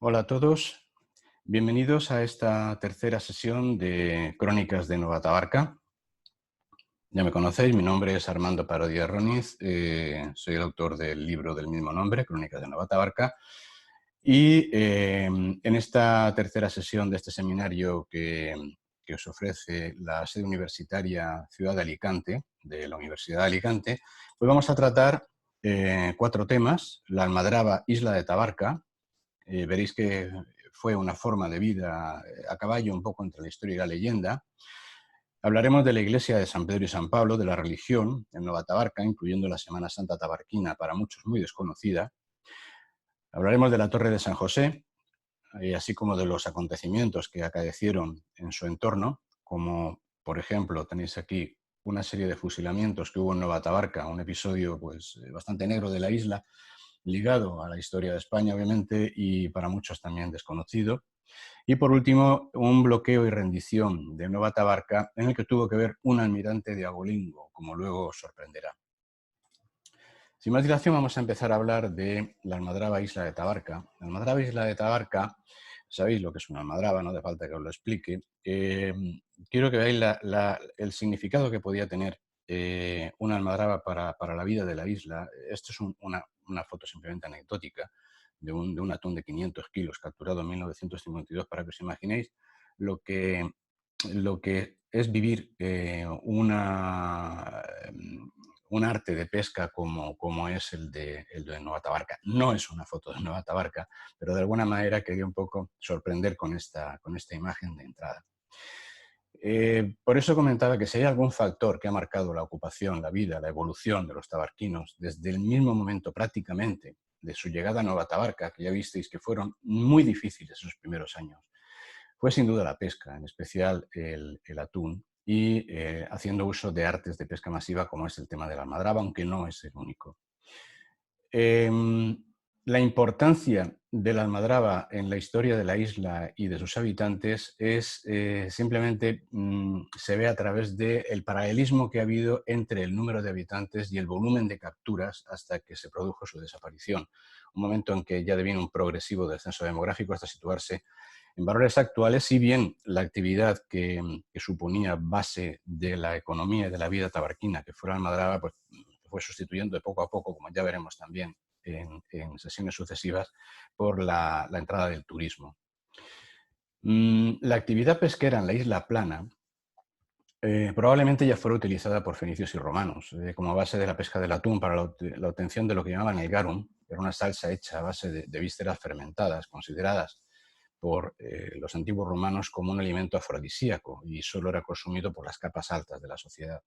Hola a todos, bienvenidos a esta tercera sesión de Crónicas de Nova Tabarca. Ya me conocéis, mi nombre es Armando Parodia Roniz, soy el autor del libro del mismo nombre, Crónicas de Nova Tabarca, y en esta tercera sesión de este seminario que os ofrece la sede universitaria Ciudad de Alicante, de la Universidad de Alicante, pues vamos a tratar cuatro temas: la Almadraba Isla de Tabarca. Veréis que fue una forma de vida a caballo un poco entre la historia y la leyenda. Hablaremos de la iglesia de San Pedro y San Pablo, de la religión en Nova Tabarca, incluyendo la Semana Santa tabarquina, para muchos muy desconocida. Hablaremos de la Torre de San José, así como de los acontecimientos que acaecieron en su entorno, como por ejemplo tenéis aquí una serie de fusilamientos que hubo en Nova Tabarca, un episodio pues bastante negro de la isla, ligado a la historia de España, obviamente, y para muchos también desconocido. Y por último, un bloqueo y rendición de Nova Tabarca en el que tuvo que ver un almirante de Abolingo, como luego os sorprenderá. Sin más dilación, vamos a empezar a hablar de la almadraba Isla de Tabarca. La almadraba Isla de Tabarca, sabéis lo que es una almadraba, no hace falta que os lo explique. Quiero que veáis el significado que podía tener una almadraba para la vida de la isla. Esto es una foto simplemente anecdótica de un atún de 500 kilos capturado en 1952, para que os imaginéis lo que, lo que es vivir un arte de pesca como es el de Nova Tabarca. No es una foto de Nova Tabarca, pero de alguna manera quería un poco sorprender con esta imagen de entrada. Por eso comentaba que si hay algún factor que ha marcado la ocupación, la vida, la evolución de los tabarquinos desde el mismo momento prácticamente de su llegada a Nova Tabarca, que ya visteis que fueron muy difíciles esos primeros años, fue sin duda la pesca, en especial el atún, y haciendo uso de artes de pesca masiva como es el tema de la almadraba, aunque no es el único. La importancia de la almadraba en la historia de la isla y de sus habitantes es simplemente se ve a través del paralelismo que ha habido entre el número de habitantes y el volumen de capturas hasta que se produjo su desaparición. Un momento en que ya deviene un progresivo descenso demográfico hasta situarse en valores actuales, si bien la actividad que suponía base de la economía y de la vida tabarquina, que fue la almadraba, pues fue sustituyendo de poco a poco, como ya veremos también en sesiones sucesivas, por la entrada del turismo. La actividad pesquera en la isla Plana probablemente ya fuera utilizada por fenicios y romanos como base de la pesca del atún para la obtención de lo que llamaban el garum, que era una salsa hecha a base de vísceras fermentadas, consideradas por los antiguos romanos como un alimento afrodisíaco y solo era consumido por las capas altas de la sociedad.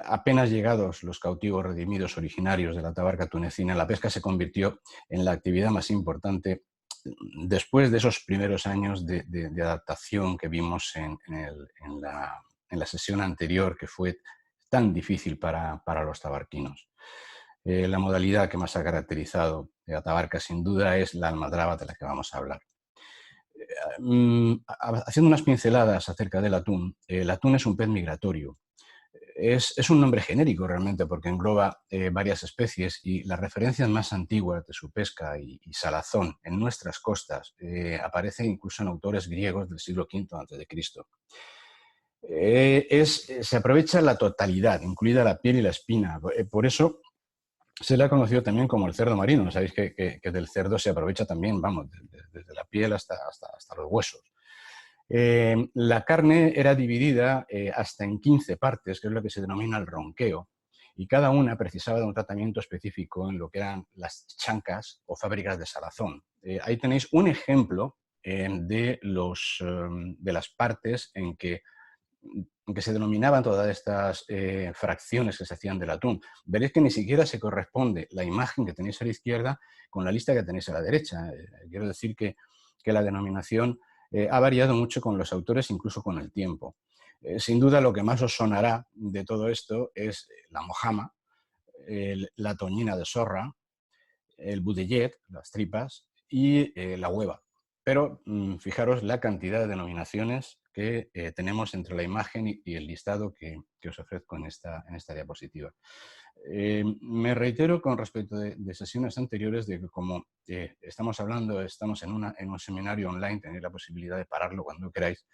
Apenas llegados los cautivos redimidos originarios de la Tabarca tunecina, la pesca se convirtió en la actividad más importante después de esos primeros años de adaptación que vimos en la sesión anterior, que fue tan difícil para los tabarquinos. La modalidad que más ha caracterizado a Tabarca, sin duda, es la almadraba, de la que vamos a hablar. Haciendo unas pinceladas acerca del atún, el atún es un pez migratorio. Es un nombre genérico realmente porque engloba varias especies, y las referencias más antiguas de su pesca y salazón en nuestras costas aparecen incluso en autores griegos del siglo V a.C. Se aprovecha la totalidad, incluida la piel y la espina. Por eso se le ha conocido también como el cerdo marino. Sabéis que del cerdo se aprovecha también, vamos, desde la piel hasta los huesos. La carne era dividida hasta en 15 partes, que es lo que se denomina el ronqueo, y cada una precisaba de un tratamiento específico en lo que eran las chancas o fábricas de salazón. Ahí tenéis un ejemplo de las partes en que se denominaban todas estas fracciones que se hacían del atún. Veréis que ni siquiera se corresponde la imagen que tenéis a la izquierda con la lista que tenéis a la derecha. Quiero decir que la denominación ha variado mucho con los autores, incluso con el tiempo. Sin duda, lo que más os sonará de todo esto es la mojama, la toñina de sorra, el budellet, las tripas, y la hueva. Pero fijaros la cantidad de denominaciones que tenemos entre la imagen y el listado que os ofrezco en esta diapositiva. Me reitero con respecto de sesiones anteriores de que como estamos en un seminario online, tenéis la posibilidad de pararlo cuando queráis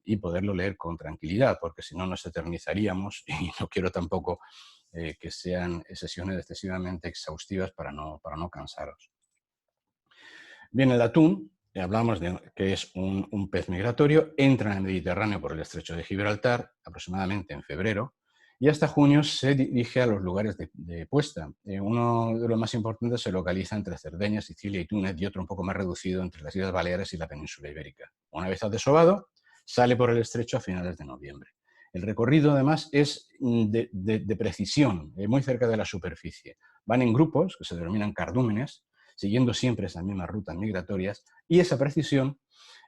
y poderlo leer con tranquilidad, porque si no nos eternizaríamos y no quiero tampoco que sean sesiones excesivamente exhaustivas para no cansaros. Bien, el atún, hablamos de que es un pez migratorio, entra en el Mediterráneo por el estrecho de Gibraltar aproximadamente en febrero y hasta junio se dirige a los lugares de puesta. Uno de los más importantes se localiza entre Cerdeña, Sicilia y Túnez y otro un poco más reducido entre las Islas Baleares y la península ibérica. Una vez desovado, sale por el estrecho a finales de noviembre. El recorrido, además, es de precisión, muy cerca de la superficie. Van en grupos, que se denominan cardúmenes, siguiendo siempre esas mismas rutas migratorias, y esa precisión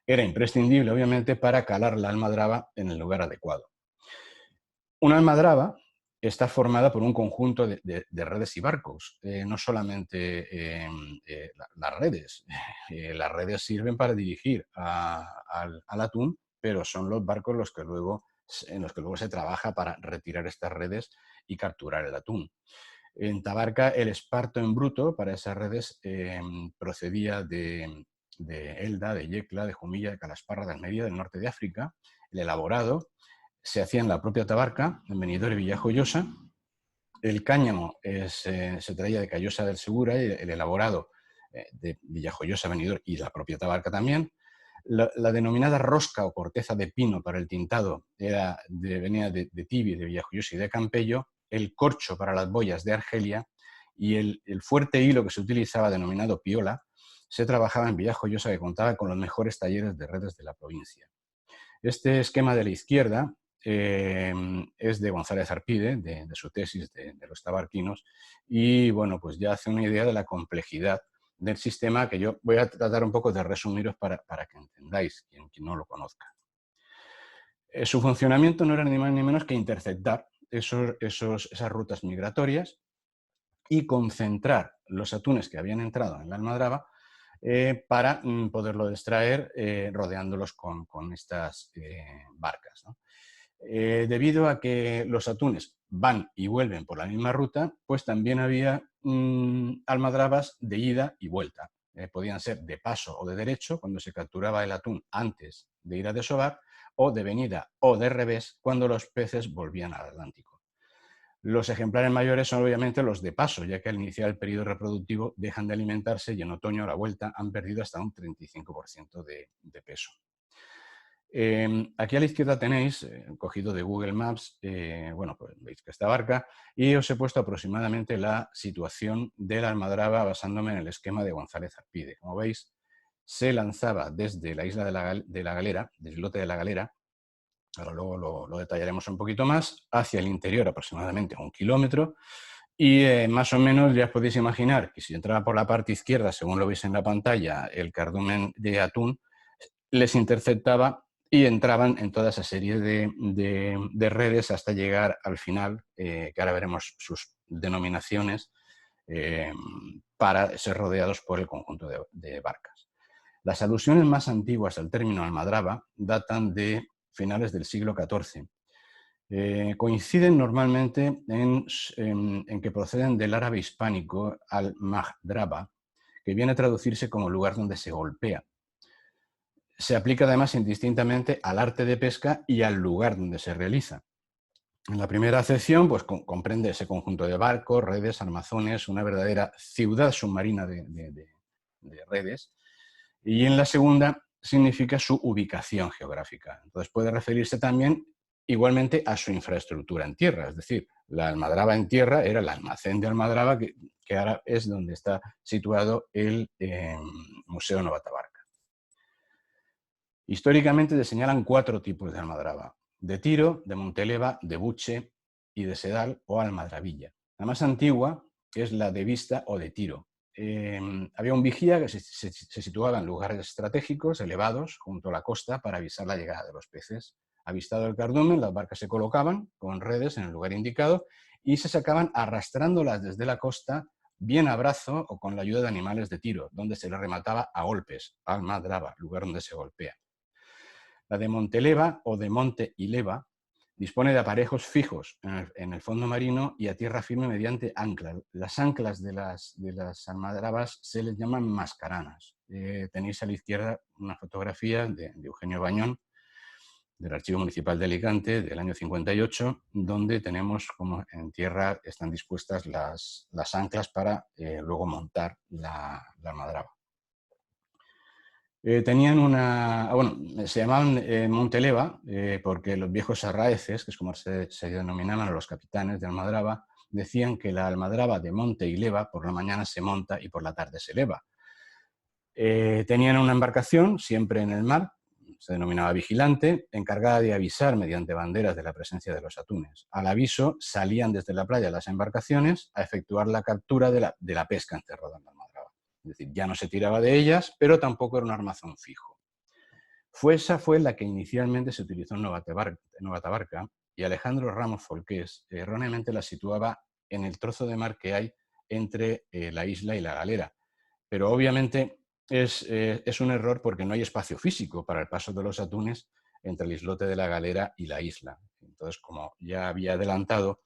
era imprescindible, obviamente, para calar la almadraba en el lugar adecuado. Una almadraba está formada por un conjunto de redes y barcos, no solamente las redes. Las redes sirven para dirigir al atún, pero son los barcos en los que luego se trabaja para retirar estas redes y capturar el atún. En Tabarca, el esparto en bruto para esas redes procedía de Elda, de Yecla, de Jumilla, de Calasparra, de Almería, del norte de África. El elaborado se hacía en la propia Tabarca, en Benidorm y Villajoyosa. El cáñamo se traía de Callosa del Segura y el elaborado de Villajoyosa, Benidorm y la propia Tabarca también. La denominada rosca o corteza de pino para el tintado venía de Tibi, de Villajoyosa y de Campello. El corcho para las boyas de Argelia y el fuerte hilo que se utilizaba, denominado piola, se trabajaba en Villajoyosa, que contaba con los mejores talleres de redes de la provincia. Este esquema de la izquierda es de González Arpide, de su tesis de los tabarquinos, y bueno, pues ya hace una idea de la complejidad del sistema que yo voy a tratar un poco de resumiros para que entendáis, quien no lo conozca. Su funcionamiento no era ni más ni menos que interceptar esas rutas migratorias y concentrar los atunes que habían entrado en la almadraba para poderlo extraer rodeándolos con estas barcas, ¿no? Debido a que los atunes van y vuelven por la misma ruta, pues también había almadrabas de ida y vuelta. Podían ser de paso o de derecho, cuando se capturaba el atún antes de ir a desovar, o de venida o de revés, cuando los peces volvían al Atlántico. Los ejemplares mayores son obviamente los de paso, ya que al iniciar el periodo reproductivo dejan de alimentarse y en otoño a la vuelta han perdido hasta un 35% de peso. Aquí a la izquierda tenéis, cogido de Google Maps, bueno, pues veis que esta barca, y os he puesto aproximadamente la situación de la almadraba basándome en el esquema de González Arpide. Como veis, se lanzaba desde la isla de la Galera, del islote de la Galera, ahora luego lo detallaremos un poquito más, hacia el interior aproximadamente 1 kilómetro, y más o menos ya os podéis imaginar que si entraba por la parte izquierda, según lo veis en la pantalla, el cardumen de atún, les interceptaba y entraban en toda esa serie de redes hasta llegar al final, que ahora veremos sus denominaciones, para ser rodeados por el conjunto de barcas. Las alusiones más antiguas al término almadraba datan de finales del siglo XIV. Coinciden normalmente en que proceden del árabe hispánico al-magdraba, que viene a traducirse como lugar donde se golpea. Se aplica además indistintamente al arte de pesca y al lugar donde se realiza. En la primera acepción, pues comprende ese conjunto de barcos, redes, armazones, una verdadera ciudad submarina de redes. Y en la segunda significa su ubicación geográfica. Entonces puede referirse también igualmente a su infraestructura en tierra, es decir, la almadraba en tierra era el almacén de almadraba que ahora es donde está situado el Museo Nova Tabarca. Históricamente se señalan 4 tipos de almadraba: de tiro, de monteleva, de buche y de sedal o almadravilla. La más antigua es la de vista o de tiro. Había un vigía que se situaba en lugares estratégicos, elevados, junto a la costa, para avisar la llegada de los peces. Avistado el cardumen, las barcas se colocaban con redes en el lugar indicado y se sacaban arrastrándolas desde la costa, bien a brazo o con la ayuda de animales de tiro, donde se les remataba a golpes, almadraba, lugar donde se golpea. La de Monteleva o de Monte y Leva dispone de aparejos fijos en el fondo marino y a tierra firme mediante anclas. Las anclas de las almadrabas se les llaman mascaranas. Tenéis a la izquierda una fotografía de Eugenio Bañón, del Archivo Municipal de Alicante, del año 58, donde tenemos como en tierra están dispuestas las anclas para luego montar la almadraba. Tenían bueno, se llamaban Monteleva porque los viejos arraeces, que es como se denominaban a los capitanes de almadraba, decían que la almadraba de monte y leva por la mañana se monta y por la tarde se leva. Tenían una embarcación siempre en el mar, se denominaba vigilante, encargada de avisar mediante banderas de la presencia de los atunes. Al aviso salían desde la playa las embarcaciones a efectuar la captura de la pesca encerrada en la almadraba. Es decir, ya no se tiraba de ellas, pero tampoco era un armazón fijo. Esa fue la que inicialmente se utilizó en Nova Tabarca y Alejandro Ramos Folqués erróneamente la situaba en el trozo de mar que hay entre la isla y la galera. Pero obviamente es un error porque no hay espacio físico para el paso de los atunes entre el islote de la galera y la isla. Entonces, como ya había adelantado,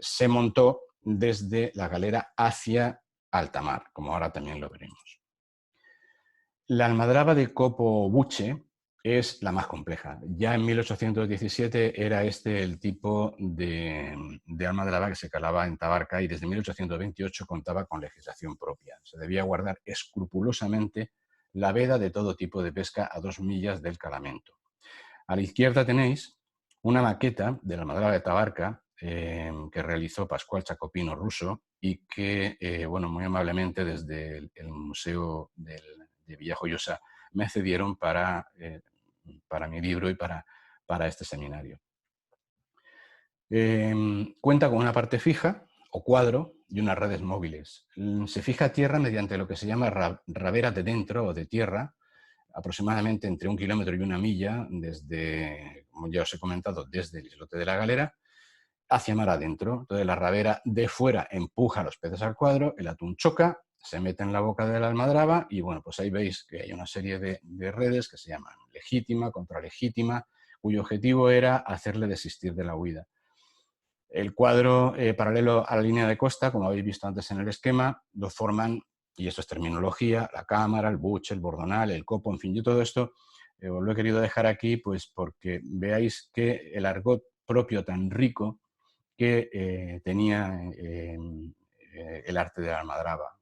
se montó desde la galera hacia alta mar, como ahora también lo veremos. La almadraba de copo buche es la más compleja. Ya en 1817 era este el tipo de almadraba que se calaba en Tabarca y desde 1828 contaba con legislación propia. Se debía guardar escrupulosamente la veda de todo tipo de pesca a 2 millas del calamento. A la izquierda tenéis una maqueta de la almadraba de Tabarca que realizó Pascual Chacopino Russo y que, bueno, muy amablemente desde el Museo de Villajoyosa me cedieron para mi libro y para este seminario. Cuenta con una parte fija o cuadro y unas redes móviles. Se fija a tierra mediante lo que se llama rabera de dentro o de tierra, aproximadamente entre 1 kilómetro y 1 milla, desde, como ya os he comentado, desde el islote de la galera hacia mar adentro. Entonces la rabera de fuera empuja a los peces al cuadro, el atún choca, se mete en la boca de la almadraba y bueno, pues ahí veis que hay una serie de redes que se llaman legítima, contralegítima, cuyo objetivo era hacerle desistir de la huida. El cuadro paralelo a la línea de costa, como habéis visto antes en el esquema, lo forman, y esto es terminología, la cámara, el buche, el bordonal, el copo, en fin, yo todo esto os lo he querido dejar aquí pues porque veáis que el argot propio tan rico que tenía el arte de la almadraba.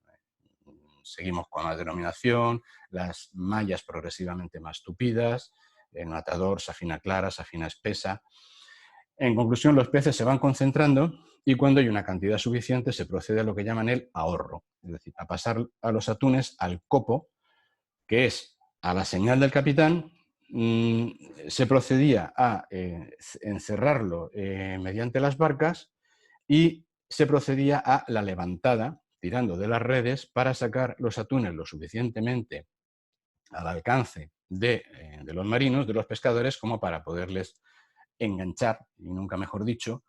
Seguimos con la denominación, las mallas progresivamente más tupidas, el matador, safina clara, safina espesa. En conclusión, los peces se van concentrando y cuando hay una cantidad suficiente se procede a lo que llaman el ahorro, es decir, a pasar a los atunes al copo, que es a la señal del capitán. Se procedía a encerrarlo mediante las barcas y se procedía a la levantada, tirando de las redes, para sacar los atunes lo suficientemente al alcance de los marinos, de los pescadores, como para poderles enganchar, y nunca mejor dicho,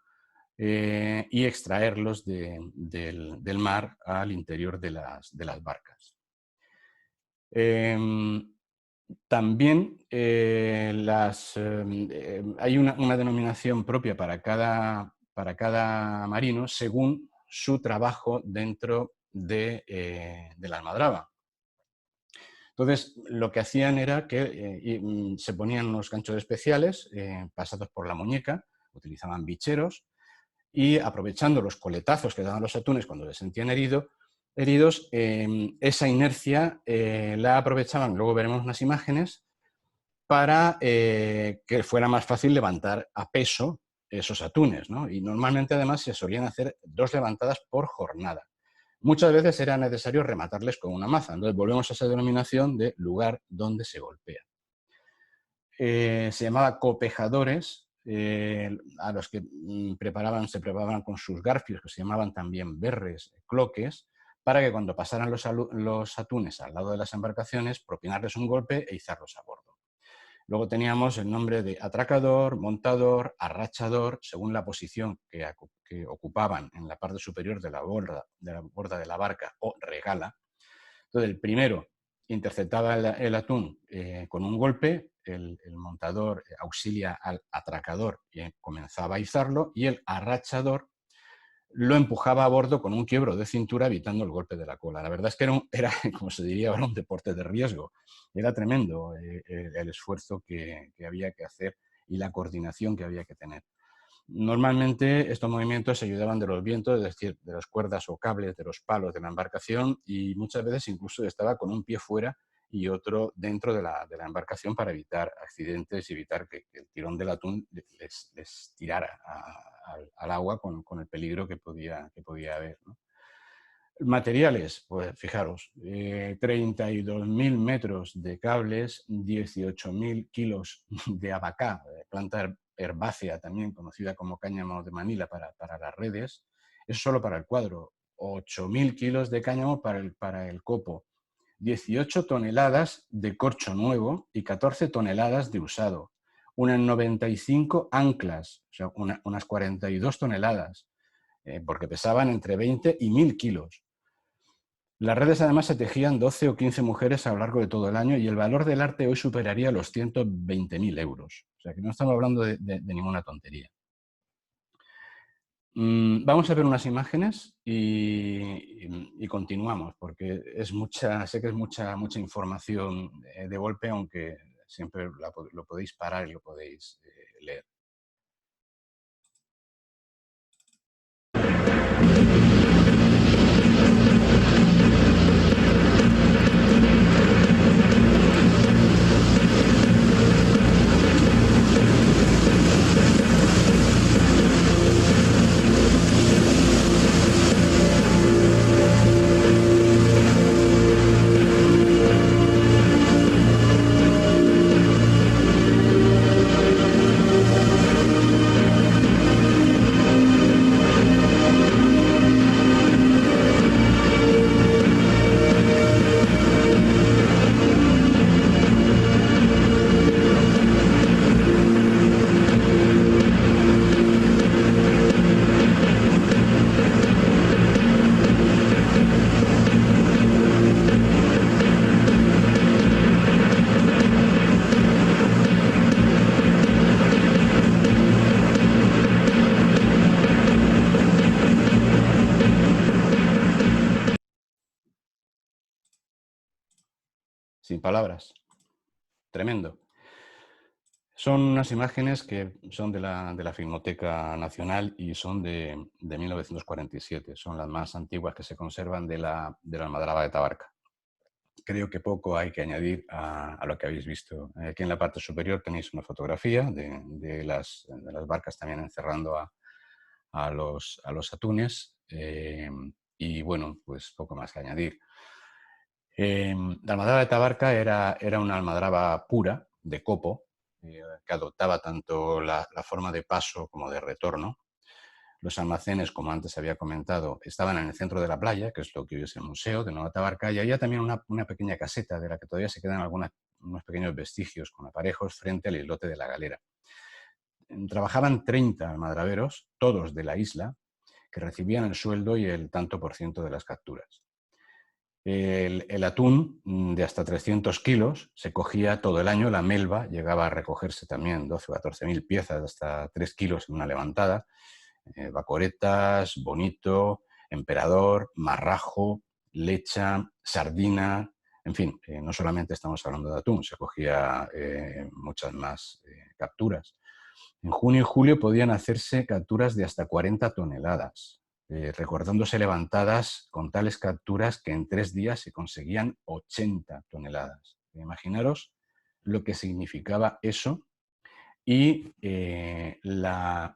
y extraerlos del mar al interior de las barcas. También hay una denominación propia para cada marino según su trabajo dentro de la almadraba. Entonces, lo que hacían era que se ponían unos ganchos especiales pasados por la muñeca, utilizaban bicheros, y aprovechando los coletazos que daban los atunes cuando les sentían heridos, esa inercia la aprovechaban, luego veremos unas imágenes, para que fuera más fácil levantar a peso esos atunes, ¿no? Y normalmente además se solían hacer 2 levantadas por jornada. Muchas veces era necesario rematarles con una maza. Entonces volvemos a esa denominación de lugar donde se golpea. Se llamaba copejadores, a los que se preparaban con sus garfios, que se llamaban también berres, cloques, para que cuando pasaran los atunes al lado de las embarcaciones, propinarles un golpe e izarlos a bordo. Luego teníamos el nombre de atracador, montador, arrachador, según la posición que ocupaban en la parte superior de la borda de la barca o regala. Entonces, el primero interceptaba el atún con un golpe, el montador auxilia al atracador y comenzaba a izarlo, y el arrachador lo empujaba a bordo con un quiebro de cintura, evitando el golpe de la cola. La verdad es que era como se diría ahora, un deporte de riesgo. Era tremendo el esfuerzo que había que hacer y la coordinación que había que tener. Normalmente estos movimientos se ayudaban de los vientos, es decir, de las cuerdas o cables de los palos de la embarcación, y muchas veces incluso estaba con un pie fuera y otro dentro de la embarcación para evitar accidentes y evitar que el tirón del atún les tirara al agua con el peligro que podía haber, ¿no? Materiales, pues fijaros, 32.000 metros de cables, 18.000 kilos de abacá, planta herbácea también conocida como cáñamo de Manila para las redes. Eso solo para el cuadro. 8.000 kilos de cáñamo para el copo. 18 toneladas de corcho nuevo y 14 toneladas de usado. Unas 95 anclas, o sea, unas 42 toneladas, porque pesaban entre 20 y 1.000 kilos. Las redes además se tejían 12 o 15 mujeres a lo largo de todo el año, y el valor del arte hoy superaría los 120.000 euros. O sea que no estamos hablando de ninguna tontería. Vamos a ver unas imágenes y continuamos, porque sé que es mucha información de golpe, aunque siempre lo podéis parar y lo podéis leer. Sin palabras. Tremendo. Son unas imágenes que son de la Filmoteca Nacional y son de 1947. Son las más antiguas que se conservan de la Almadraba de Tabarca. Creo que poco hay que añadir a lo que habéis visto. Aquí en la parte superior tenéis una fotografía de las barcas también encerrando a los atunes. Y bueno, pues poco más que añadir. La almadraba de Tabarca era una almadraba pura, de copo, que adoptaba tanto la forma de paso como de retorno. Los almacenes, como antes había comentado, estaban en el centro de la playa, que es lo que hoy es el museo de Nueva Tabarca, y había también una pequeña caseta de la que todavía se quedan unos pequeños vestigios con aparejos frente al islote de la galera. Trabajaban 30 almadraberos, todos de la isla, que recibían el sueldo y el tanto por ciento de las capturas. El atún de hasta 300 kilos se cogía todo el año, la melva llegaba a recogerse también 12 o 14.000 piezas de hasta 3 kilos en una levantada, bacoretas, bonito, emperador, marrajo, lecha, sardina, en fin, no solamente estamos hablando de atún, se cogía muchas más capturas. En junio y julio podían hacerse capturas de hasta 40 toneladas. Recordándose levantadas con tales capturas que en 3 días se conseguían 80 toneladas. Imaginaros lo que significaba eso y la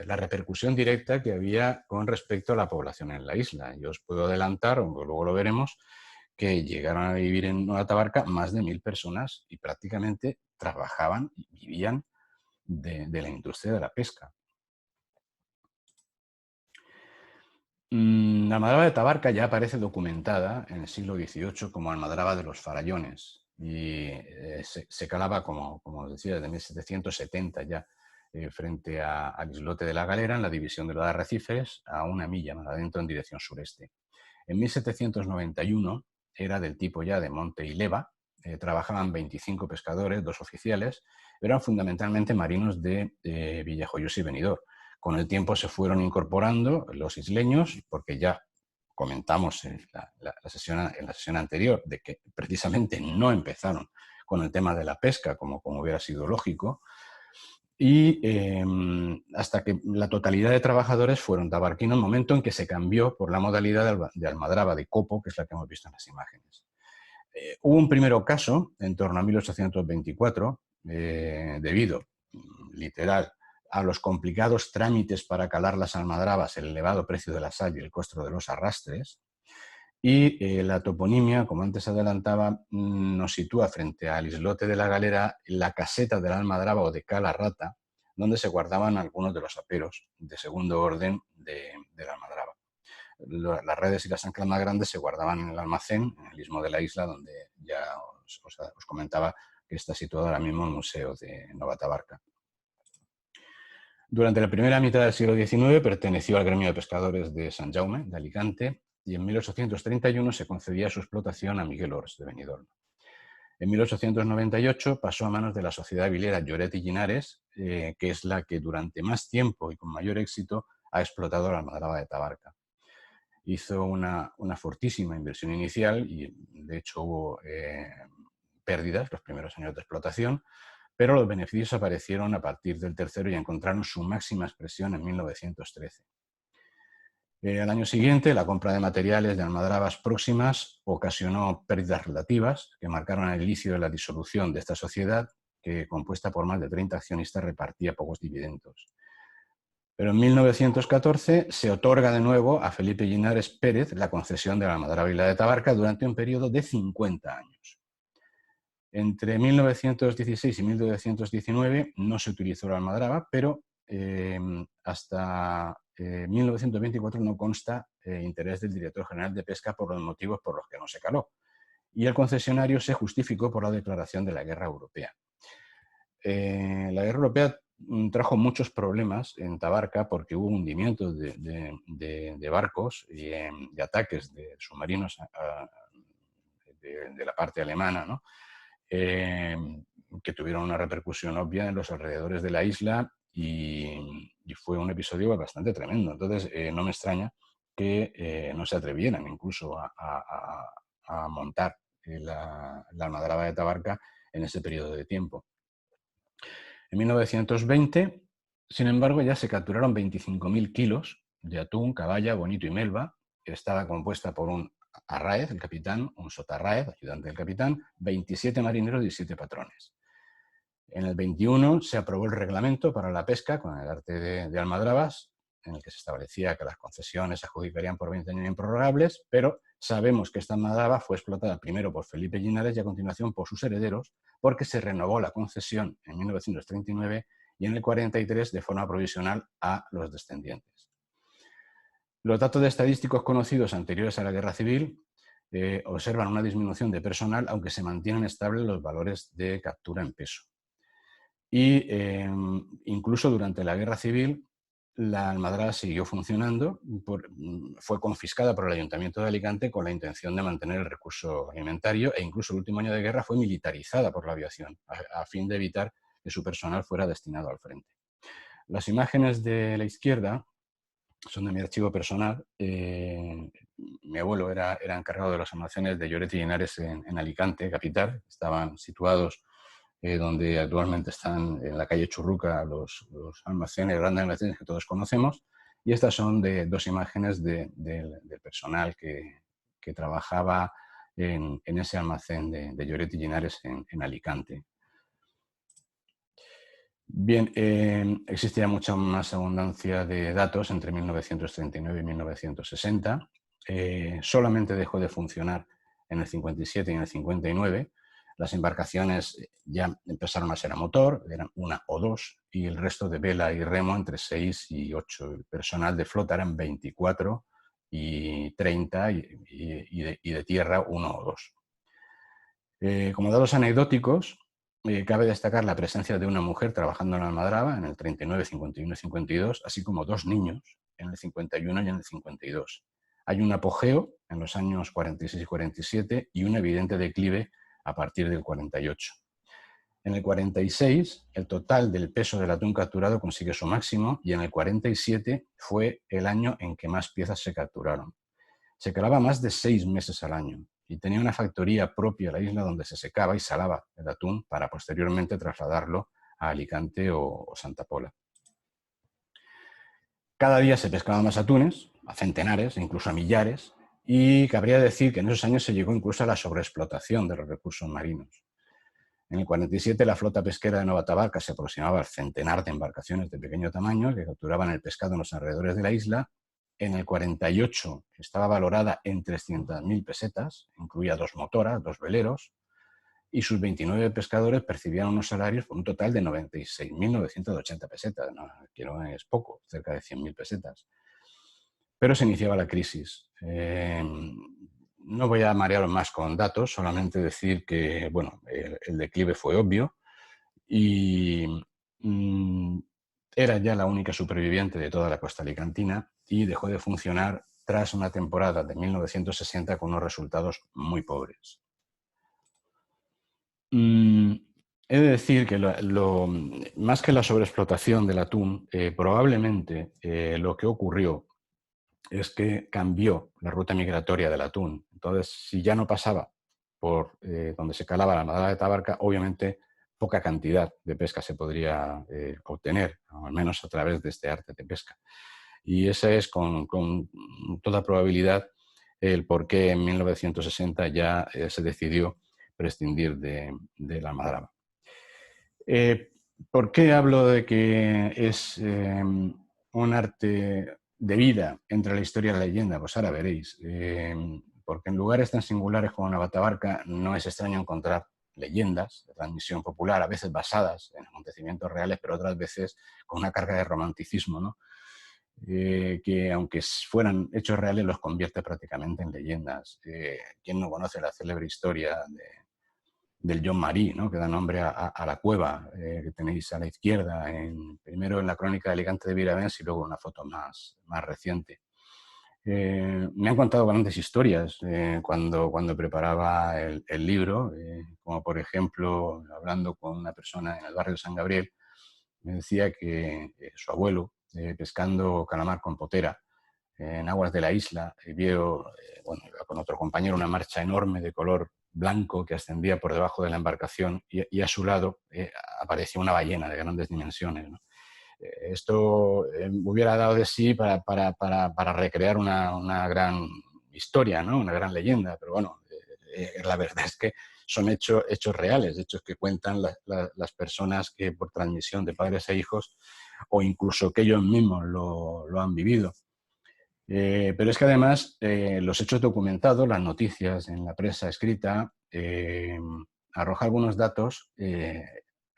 repercusión directa que había con respecto a la población en la isla. Yo os puedo adelantar, aunque luego lo veremos, que llegaron a vivir en Nueva Tabarca más de 1.000 personas y prácticamente trabajaban y vivían de la industria de la pesca. La almadraba de Tabarca ya aparece documentada en el siglo XVIII como almadraba de los farallones y se calaba, como os decía, desde 1770 ya frente al islote de la Galera, en la división de los arrecifes, a 1 milla más adentro en dirección sureste. En 1791 era del tipo ya de monte y leva, trabajaban 25 pescadores, 2 oficiales, eran fundamentalmente marinos de Villajoyosa y Benidorm. Con el tiempo se fueron incorporando los isleños, porque ya comentamos en la sesión anterior de que precisamente no empezaron con el tema de la pesca como hubiera sido lógico, y hasta que la totalidad de trabajadores fueron tabarquinos, momento en que se cambió por la modalidad de almadraba de copo, que es la que hemos visto en las imágenes. Hubo un primer caso en torno a 1824, debido, literal, a los complicados trámites para calar las almadrabas, el elevado precio de la sal y el costo de los arrastres. Y la toponimia, como antes adelantaba, nos sitúa frente al islote de la Galera la caseta de la almadraba o de cala rata, donde se guardaban algunos de los aperos de segundo orden de la almadraba. Las redes y las anclas más grandes se guardaban en el almacén, en el istmo de la isla, donde ya os comentaba que está situado ahora mismo el Museo de Nova Tabarca. Durante la primera mitad del siglo XIX perteneció al gremio de pescadores de Sant Jaume, de Alicante, y en 1831 se concedía su explotación a Miguel Ors, de Benidorm. En 1898 pasó a manos de la sociedad vilera Lloret y Llinares, que es la que durante más tiempo y con mayor éxito ha explotado la almadraba de Tabarca. Hizo una fortísima inversión inicial y, de hecho, hubo pérdidas los primeros años de explotación, pero los beneficios aparecieron a partir del tercero y encontraron su máxima expresión en 1913. Al año siguiente, la compra de materiales de almadrabas próximas ocasionó pérdidas relativas que marcaron el inicio de la disolución de esta sociedad, que, compuesta por más de 30 accionistas, repartía pocos dividendos. Pero en 1914 se otorga de nuevo a Felipe Llinares Pérez la concesión de la almadraba Isla de Tabarca durante un periodo de 50 años. Entre 1916 y 1919 no se utilizó la almadraba, pero hasta 1924 no consta interés del director general de pesca por los motivos por los que no se caló. Y el concesionario se justificó por la declaración de la guerra europea. La guerra europea trajo muchos problemas en Tabarca porque hubo hundimientos de barcos y ataques de submarinos de la parte alemana, ¿no? Que tuvieron una repercusión obvia en los alrededores de la isla y fue un episodio bastante tremendo. Entonces, no me extraña que no se atrevieran incluso a montar la almadraba de Tabarca en ese periodo de tiempo. En 1920, sin embargo, ya se capturaron 25.000 kilos de atún, caballa, bonito y melva, que estaba compuesta por un arráez, el capitán, un sotarráez, ayudante del capitán, 27 marineros y 7 patrones. En el 21 se aprobó el reglamento para la pesca con el arte de almadrabas, en el que se establecía que las concesiones se adjudicarían por 20 años improrrogables, pero sabemos que esta almadraba fue explotada primero por Felipe Llinares y a continuación por sus herederos, porque se renovó la concesión en 1939 y en el 43 de forma provisional a los descendientes. Los datos estadísticos conocidos anteriores a la Guerra Civil observan una disminución de personal, aunque se mantienen estables los valores de captura en peso. Y incluso durante la Guerra Civil, la almadraba siguió funcionando, fue confiscada por el Ayuntamiento de Alicante con la intención de mantener el recurso alimentario, e incluso el último año de guerra fue militarizada por la aviación, a fin de evitar que su personal fuera destinado al frente. Las imágenes de la izquierda son de mi archivo personal. Mi abuelo era encargado de los almacenes de Lloret y Llinares en Alicante, capital. Estaban situados donde actualmente están en la calle Churruca los almacenes, grandes almacenes que todos conocemos. Y estas son dos imágenes del personal que trabajaba en ese almacén de Lloret y Llinares en Alicante. Bien, existía mucha más abundancia de datos entre 1939 y 1960. Solamente dejó de funcionar en el 57 y en el 59. Las embarcaciones ya empezaron a ser a motor, eran una o dos, y el resto de vela y remo entre 6 y 8. El personal de flota eran 24 y 30 y de tierra 1 o 2. Como datos anecdóticos, cabe destacar la presencia de una mujer trabajando en la almadraba en el 39, 51 y 52, así como 2 niños en el 51 y en el 52. Hay un apogeo en los años 46 y 47 y un evidente declive a partir del 48. En el 46, el total del peso del atún capturado consigue su máximo y en el 47 fue el año en que más piezas se capturaron. Se calaba más de 6 meses al año y tenía una factoría propia la isla donde se secaba y salaba el atún para posteriormente trasladarlo a Alicante o Santa Pola. Cada día se pescaban más atunes, a centenares, incluso a millares, y cabría decir que en esos años se llegó incluso a la sobreexplotación de los recursos marinos. En el 47 la flota pesquera de Nova Tabarca se aproximaba al centenar de embarcaciones de pequeño tamaño que capturaban el pescado en los alrededores de la isla. En el 48 estaba valorada en 300.000 pesetas, incluía 2 motoras, 2 veleros, y sus 29 pescadores percibían unos salarios por un total de 96.980 pesetas, ¿no? Que no es poco, cerca de 100.000 pesetas. Pero se iniciaba la crisis. No voy a marearos más con datos, solamente decir que bueno, el declive fue obvio y era ya la única superviviente de toda la costa alicantina y dejó de funcionar tras una temporada de 1960 con unos resultados muy pobres. He de decir que más que la sobreexplotación del atún, probablemente lo que ocurrió es que cambió la ruta migratoria del atún. Entonces, si ya no pasaba por donde se calaba la madera de Tabarca, obviamente poca cantidad de pesca se podría obtener, o al menos a través de este arte de pesca. Y ese es con toda probabilidad el por qué en 1960 ya se decidió prescindir de la almadraba. ¿Por qué hablo de que es un arte de vida entre la historia y la leyenda? Pues ahora veréis. Porque en lugares tan singulares como Navatabarca no es extraño encontrar leyendas de transmisión popular, a veces basadas en acontecimientos reales, pero otras veces con una carga de romanticismo, ¿no? Que aunque fueran hechos reales los convierte prácticamente en leyendas. ¿Quién no conoce la célebre historia del John Marí, ¿no? Que da nombre a la cueva que tenéis a la izquierda, primero en la crónica de Alicante de Viravens y luego una foto más reciente? Me han contado grandes historias cuando preparaba el libro, como por ejemplo, hablando con una persona en el barrio de San Gabriel, me decía que su abuelo, pescando calamar con potera en aguas de la isla, vio, bueno, iba con otro compañero, una marcha enorme de color blanco que ascendía por debajo de la embarcación y a su lado aparecía una ballena de grandes dimensiones, ¿no? Esto hubiera dado de sí para recrear una gran historia, ¿no? Una gran leyenda, pero bueno, la verdad es que son hechos reales, hechos que cuentan las personas que por transmisión de padres a hijos o incluso que ellos mismos lo han vivido. Pero es que además los hechos documentados, las noticias en la prensa escrita, arroja algunos datos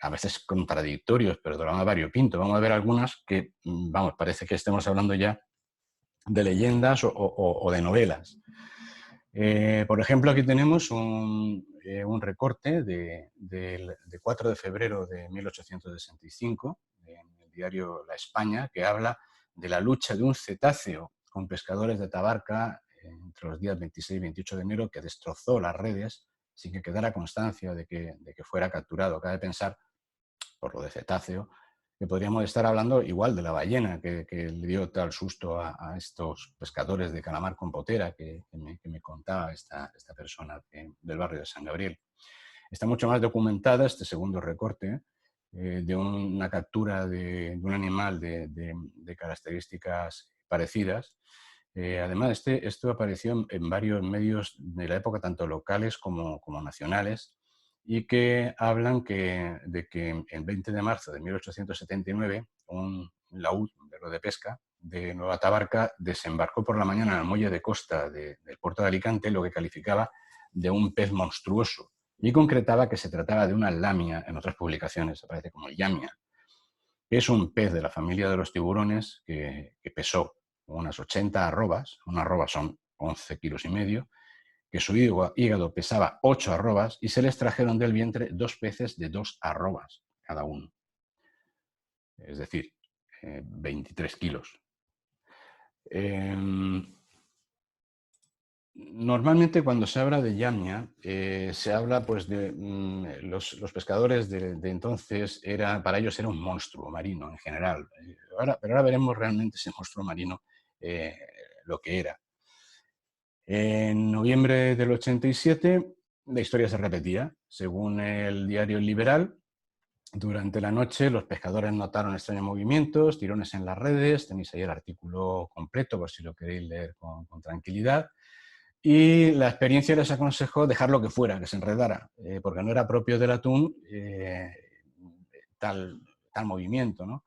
a veces contradictorios, pero de lo más variopinto. Vamos a ver algunas que, vamos, parece que estemos hablando ya de leyendas o de novelas. Por ejemplo, aquí tenemos un recorte de 4 de febrero de 1865 en el diario La España, que habla de la lucha de un cetáceo con pescadores de Tabarca entre los días 26 y 28 de enero, que destrozó las redes sin que quedara constancia de que fuera capturado. Cabe pensar, por lo de cetáceo, que podríamos estar hablando igual de la ballena que le dio tal susto a estos pescadores de calamar con potera que me contaba esta persona del barrio de San Gabriel. Está mucho más documentada este segundo recorte de una captura de un animal de características parecidas. Además, esto apareció en varios medios de la época, tanto locales como nacionales, y que hablan de que el 20 de marzo de 1879 un laúd, un velero de pesca de Nueva Tabarca, desembarcó por la mañana en el muelle de costa del puerto de Alicante, lo que calificaba de un pez monstruoso, y concretaba que se trataba de una lamia. En otras publicaciones aparece como llamia, que es un pez de la familia de los tiburones que pesó unas 80 arrobas, una arroba son 11 kilos y medio, que su hígado pesaba 8 arrobas y se le extrajeron del vientre 2 peces de 2 arrobas cada uno. Es decir, 23 kilos. Normalmente cuando se habla de Yamnia, se habla pues de los pescadores de entonces, para ellos era un monstruo marino en general. Pero ahora veremos realmente ese monstruo marino eh, lo que era. En noviembre del 87 la historia se repetía. Según el diario El Liberal, durante la noche los pescadores notaron extraños movimientos, tirones en las redes. Tenéis ahí el artículo completo por si lo queréis leer con tranquilidad. Y la experiencia les aconsejó dejar lo que fuera, que se enredara, porque no era propio del atún tal, tal movimiento, ¿no?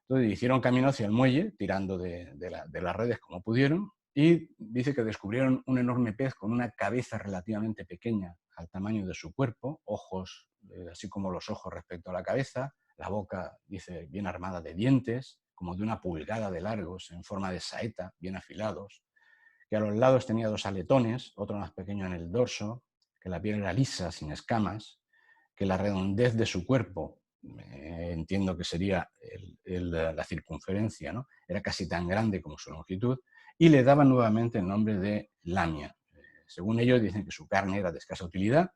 Entonces hicieron camino hacia el muelle, tirando de las redes como pudieron, y dice que descubrieron un enorme pez con una cabeza relativamente pequeña al tamaño de su cuerpo, ojos, así como los ojos respecto a la cabeza, la boca, dice, bien armada de dientes, como de 1 pulgada de largos, en forma de saeta, bien afilados, que a los lados tenía 2 aletones, otro más pequeño en el dorso, que la piel era lisa, sin escamas, que la redondez de su cuerpo, entiendo que sería la circunferencia, ¿no? Era casi tan grande como su longitud, y le daban nuevamente el nombre de lamia. Según ellos, dicen que su carne era de escasa utilidad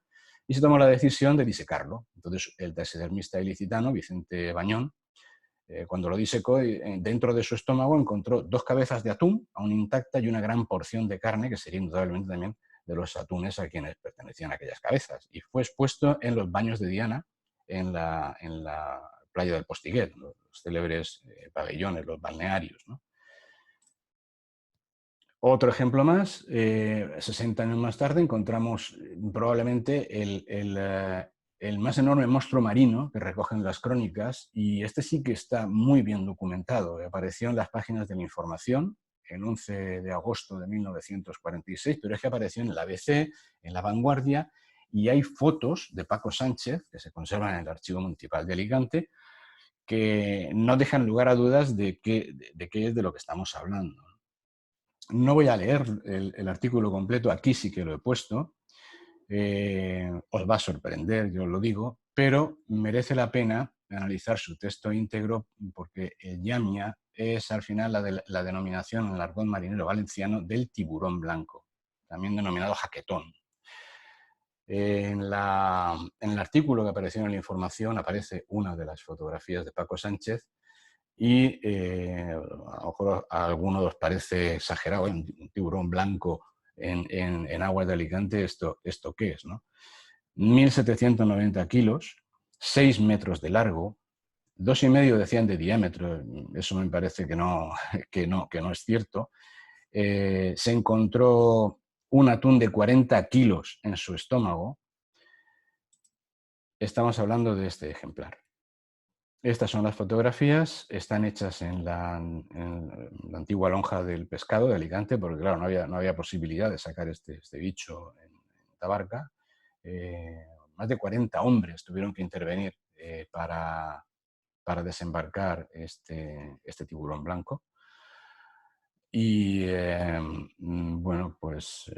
y se tomó la decisión de disecarlo. Entonces, el taxidermista ilicitano, Vicente Bañón, cuando lo disecó, dentro de su estómago encontró 2 cabezas de atún, aún intacta, y una gran porción de carne, que sería indudablemente también de los atunes a quienes pertenecían aquellas cabezas. Y fue expuesto en los baños de Diana, en la playa del Postiguet, los célebres pabellones, los balnearios, ¿no? Otro ejemplo más, 60 años más tarde encontramos probablemente el más enorme monstruo marino que recogen las crónicas, y este sí que está muy bien documentado. Apareció en las páginas de la Información el 11 de agosto de 1946, pero es que apareció en el ABC, en La Vanguardia, y hay fotos de Paco Sánchez que se conservan en el Archivo Municipal de Alicante, que no dejan lugar a dudas de qué es de lo que estamos hablando. No voy a leer el artículo completo, aquí sí que lo he puesto. Os va a sorprender, yo os lo digo, pero merece la pena analizar su texto íntegro, porque el Yamnia es al final la denominación en el argot marinero valenciano del tiburón blanco, también denominado jaquetón. En el artículo que apareció en la Información aparece una de las fotografías de Paco Sánchez, y a lo mejor a algunos os parece exagerado, un tiburón blanco en aguas de Alicante, ¿esto qué es, no? 1.790 kilos, 6 metros de largo, 2,5 decían de diámetro. Eso me parece que no, que no es cierto. Se encontró un atún de 40 kilos en su estómago. Estamos hablando de este ejemplar. Estas son las fotografías, están hechas en la antigua lonja del pescado de Alicante, porque claro, no había posibilidad de sacar este bicho en Tabarca. Más de 40 hombres tuvieron que intervenir para desembarcar este tiburón blanco. Y bueno, pues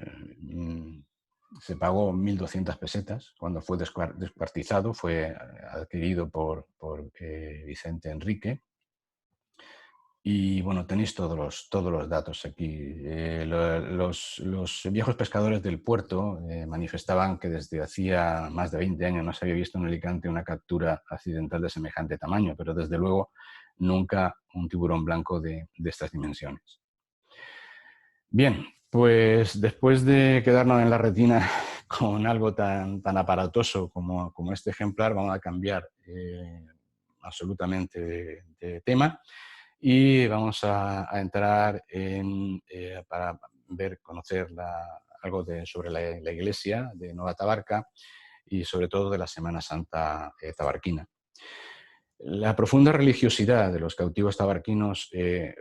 se pagó 1.200 pesetas cuando fue descuartizado, fue adquirido por Vicente Enrique. Y bueno, tenéis todos los datos aquí. Los viejos pescadores del puerto manifestaban que desde hacía más de 20 años no se había visto en Alicante una captura accidental de semejante tamaño, pero desde luego nunca un tiburón blanco de estas dimensiones. Bien, pues después de quedarnos en la retina con algo tan aparatoso como este ejemplar, vamos a cambiar absolutamente de tema, y vamos a entrar para conocer algo sobre la iglesia de Nueva Tabarca y sobre todo de la Semana Santa tabarquina. La profunda religiosidad de los cautivos tabarquinos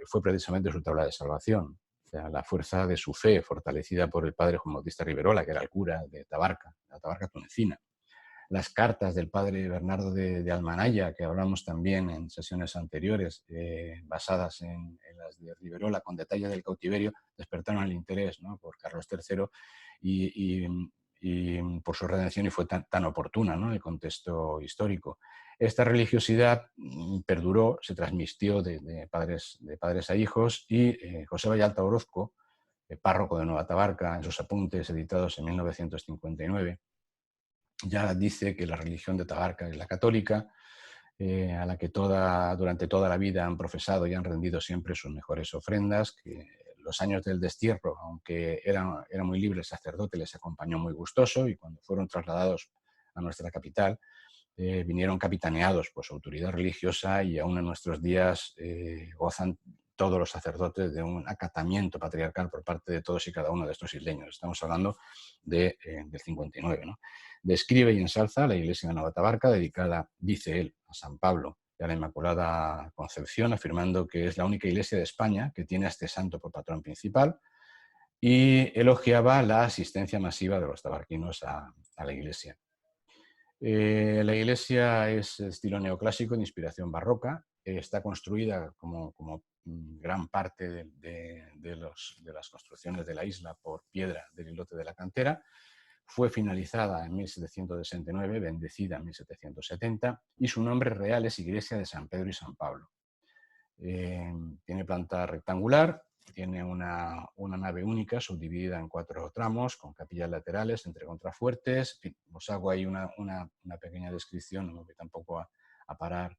fue precisamente su tabla de salvación. O sea, la fuerza de su fe, fortalecida por el padre Juan Bautista Riverola, que era el cura de Tabarca, la Tabarca tunecina. Las cartas del padre Bernardo de Almanaya, que hablamos también en sesiones anteriores, basadas en las de Riverola, con detalle del cautiverio, despertaron el interés, ¿no?, por Carlos III y por su redención, y fue tan oportuna, ¿no?, el contexto histórico. Esta religiosidad perduró, se transmitió de padres a hijos, y José Vallalta Orozco, párroco de Nueva Tabarca, en sus apuntes editados en 1959, ya dice que la religión de Tabarca es la católica, a la que durante toda la vida han profesado y han rendido siempre sus mejores ofrendas, que los años del destierro, aunque era muy libre el sacerdote, les acompañó muy gustoso, y cuando fueron trasladados a nuestra capital, vinieron capitaneados por su autoridad religiosa, y aún en nuestros días gozan todos los sacerdotes de un acatamiento patriarcal por parte de todos y cada uno de estos isleños. Estamos hablando del 59, ¿no? Describe y ensalza la iglesia de Nueva Tabarca, dedicada, dice él, a San Pablo y a la Inmaculada Concepción, afirmando que es la única iglesia de España que tiene a este santo por patrón principal, y elogiaba la asistencia masiva de los tabarquinos a la iglesia. La iglesia es de estilo neoclásico de inspiración barroca. Está construida como gran parte de las construcciones de la isla por piedra del islote de la cantera. Fue finalizada en 1769, bendecida en 1770, y su nombre real es Iglesia de San Pedro y San Pablo. Tiene planta rectangular, tiene una nave única subdividida en 4 tramos con capillas laterales entre contrafuertes. Os hago ahí una pequeña descripción, no me voy tampoco a parar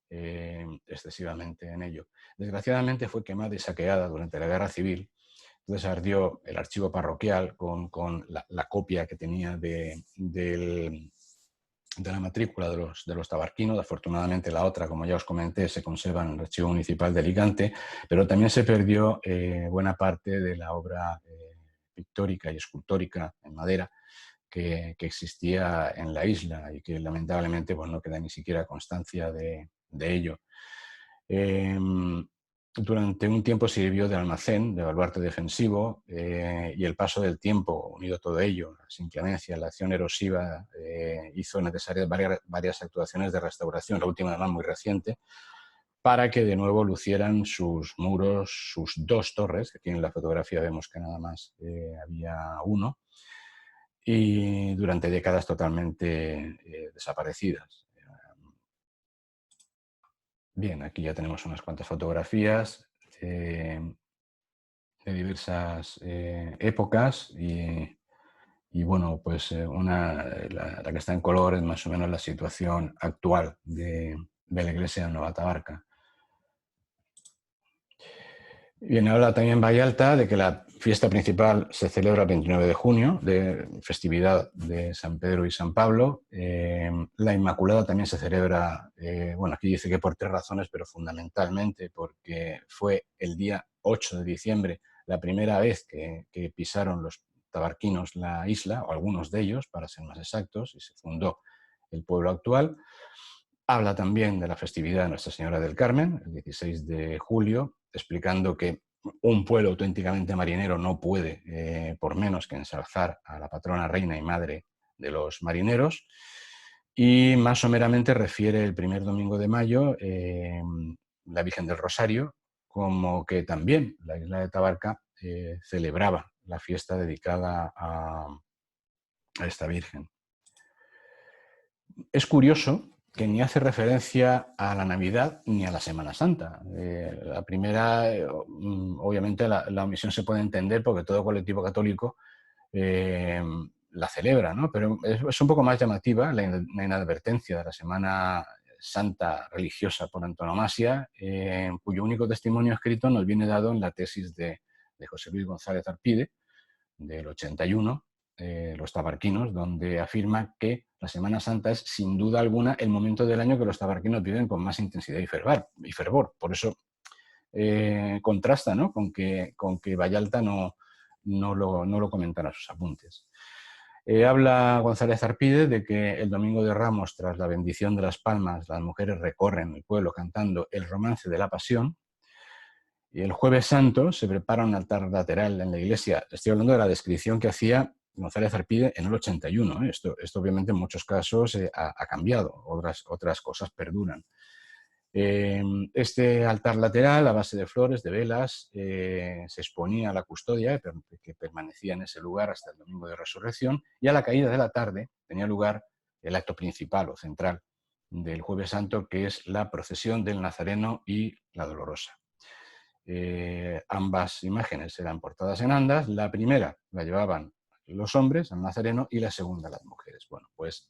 excesivamente en ello. Desgraciadamente fue quemada y saqueada durante la Guerra Civil. Entonces ardió el archivo parroquial con la copia que tenía de la matrícula de los tabarquinos. Afortunadamente la otra, como ya os comenté, se conserva en el Archivo Municipal de Alicante, pero también se perdió buena parte de la obra pictórica y escultórica en madera que existía en la isla, y que lamentablemente pues, no queda ni siquiera constancia de ello. Durante un tiempo sirvió de almacén, de baluarte defensivo, y el paso del tiempo, unido a todo ello, las inclemencias, la acción erosiva, hizo necesarias varias actuaciones de restauración, la última además muy reciente, para que de nuevo lucieran sus muros, sus 2 torres, que aquí en la fotografía vemos que nada más había uno, y durante décadas totalmente desaparecidas. Bien, aquí ya tenemos unas cuantas fotografías de diversas épocas, y bueno, pues la que está en color es más o menos la situación actual de la iglesia de Nueva Tabarca. Bien, habla también Vallalta de que la fiesta principal se celebra el 29 de junio, de festividad de San Pedro y San Pablo. La Inmaculada también se celebra, bueno, aquí dice que por 3 razones, pero fundamentalmente porque fue el día 8 de diciembre la primera vez que pisaron los tabarquinos la isla, o algunos de ellos, para ser más exactos, y se fundó el pueblo actual. Habla también de la festividad de Nuestra Señora del Carmen, el 16 de julio, explicando que un pueblo auténticamente marinero no puede, por menos que ensalzar a la patrona, reina y madre de los marineros. Y más someramente refiere el primer domingo de mayo la Virgen del Rosario, como que también la isla de Tabarca celebraba la fiesta dedicada a esta Virgen. Es curioso que ni hace referencia a la Navidad ni a la Semana Santa. La primera, obviamente la omisión se puede entender porque todo colectivo católico la celebra, ¿no? Pero es un poco más llamativa la inadvertencia de la Semana Santa religiosa por antonomasia, cuyo único testimonio escrito nos viene dado en la tesis de José Luis González Arpide, del 81, Los tabarquinos, donde afirma que la Semana Santa es sin duda alguna el momento del año que los tabarquinos viven con más intensidad y fervor. Por eso contrasta, ¿no?, con que Vallalta no lo comentara en sus apuntes. Habla González Arpide de que el Domingo de Ramos, tras la bendición de las palmas, las mujeres recorren el pueblo cantando el romance de la Pasión. Y el Jueves Santo se prepara un altar lateral en la iglesia. Estoy hablando de la descripción que hacía González Arpide en el 81. Esto obviamente en muchos casos ha cambiado, otras cosas perduran. Este altar lateral, a base de flores, de velas, se exponía a la custodia que permanecía en ese lugar hasta el Domingo de Resurrección, y a la caída de la tarde tenía lugar el acto principal o central del Jueves Santo, que es la procesión del Nazareno y la Dolorosa. Ambas imágenes eran portadas en andas. La primera la llevaban los hombres, al Nazareno, y la segunda las mujeres. Bueno, pues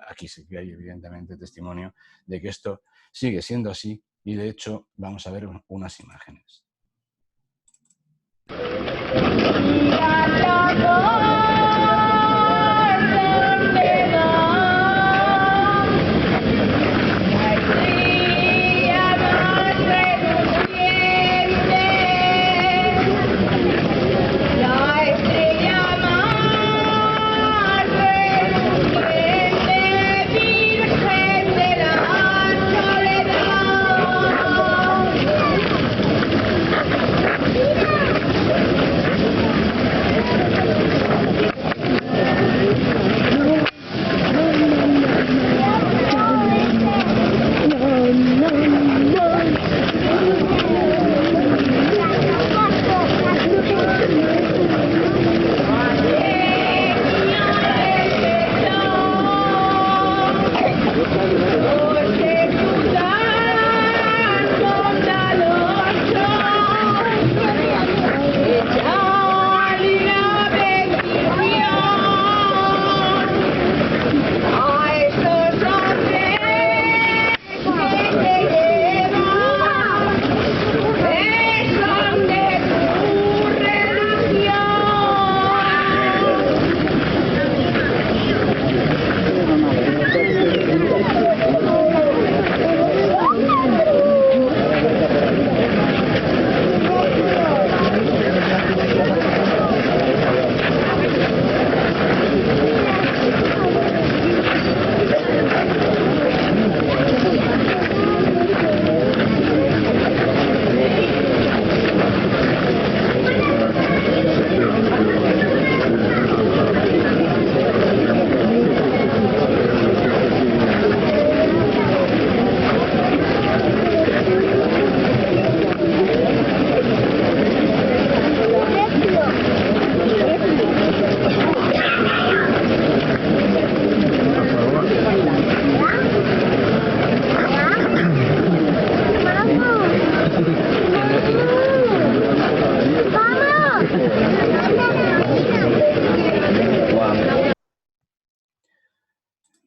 aquí sí que hay evidentemente testimonio de que esto sigue siendo así y de hecho vamos a ver unas imágenes.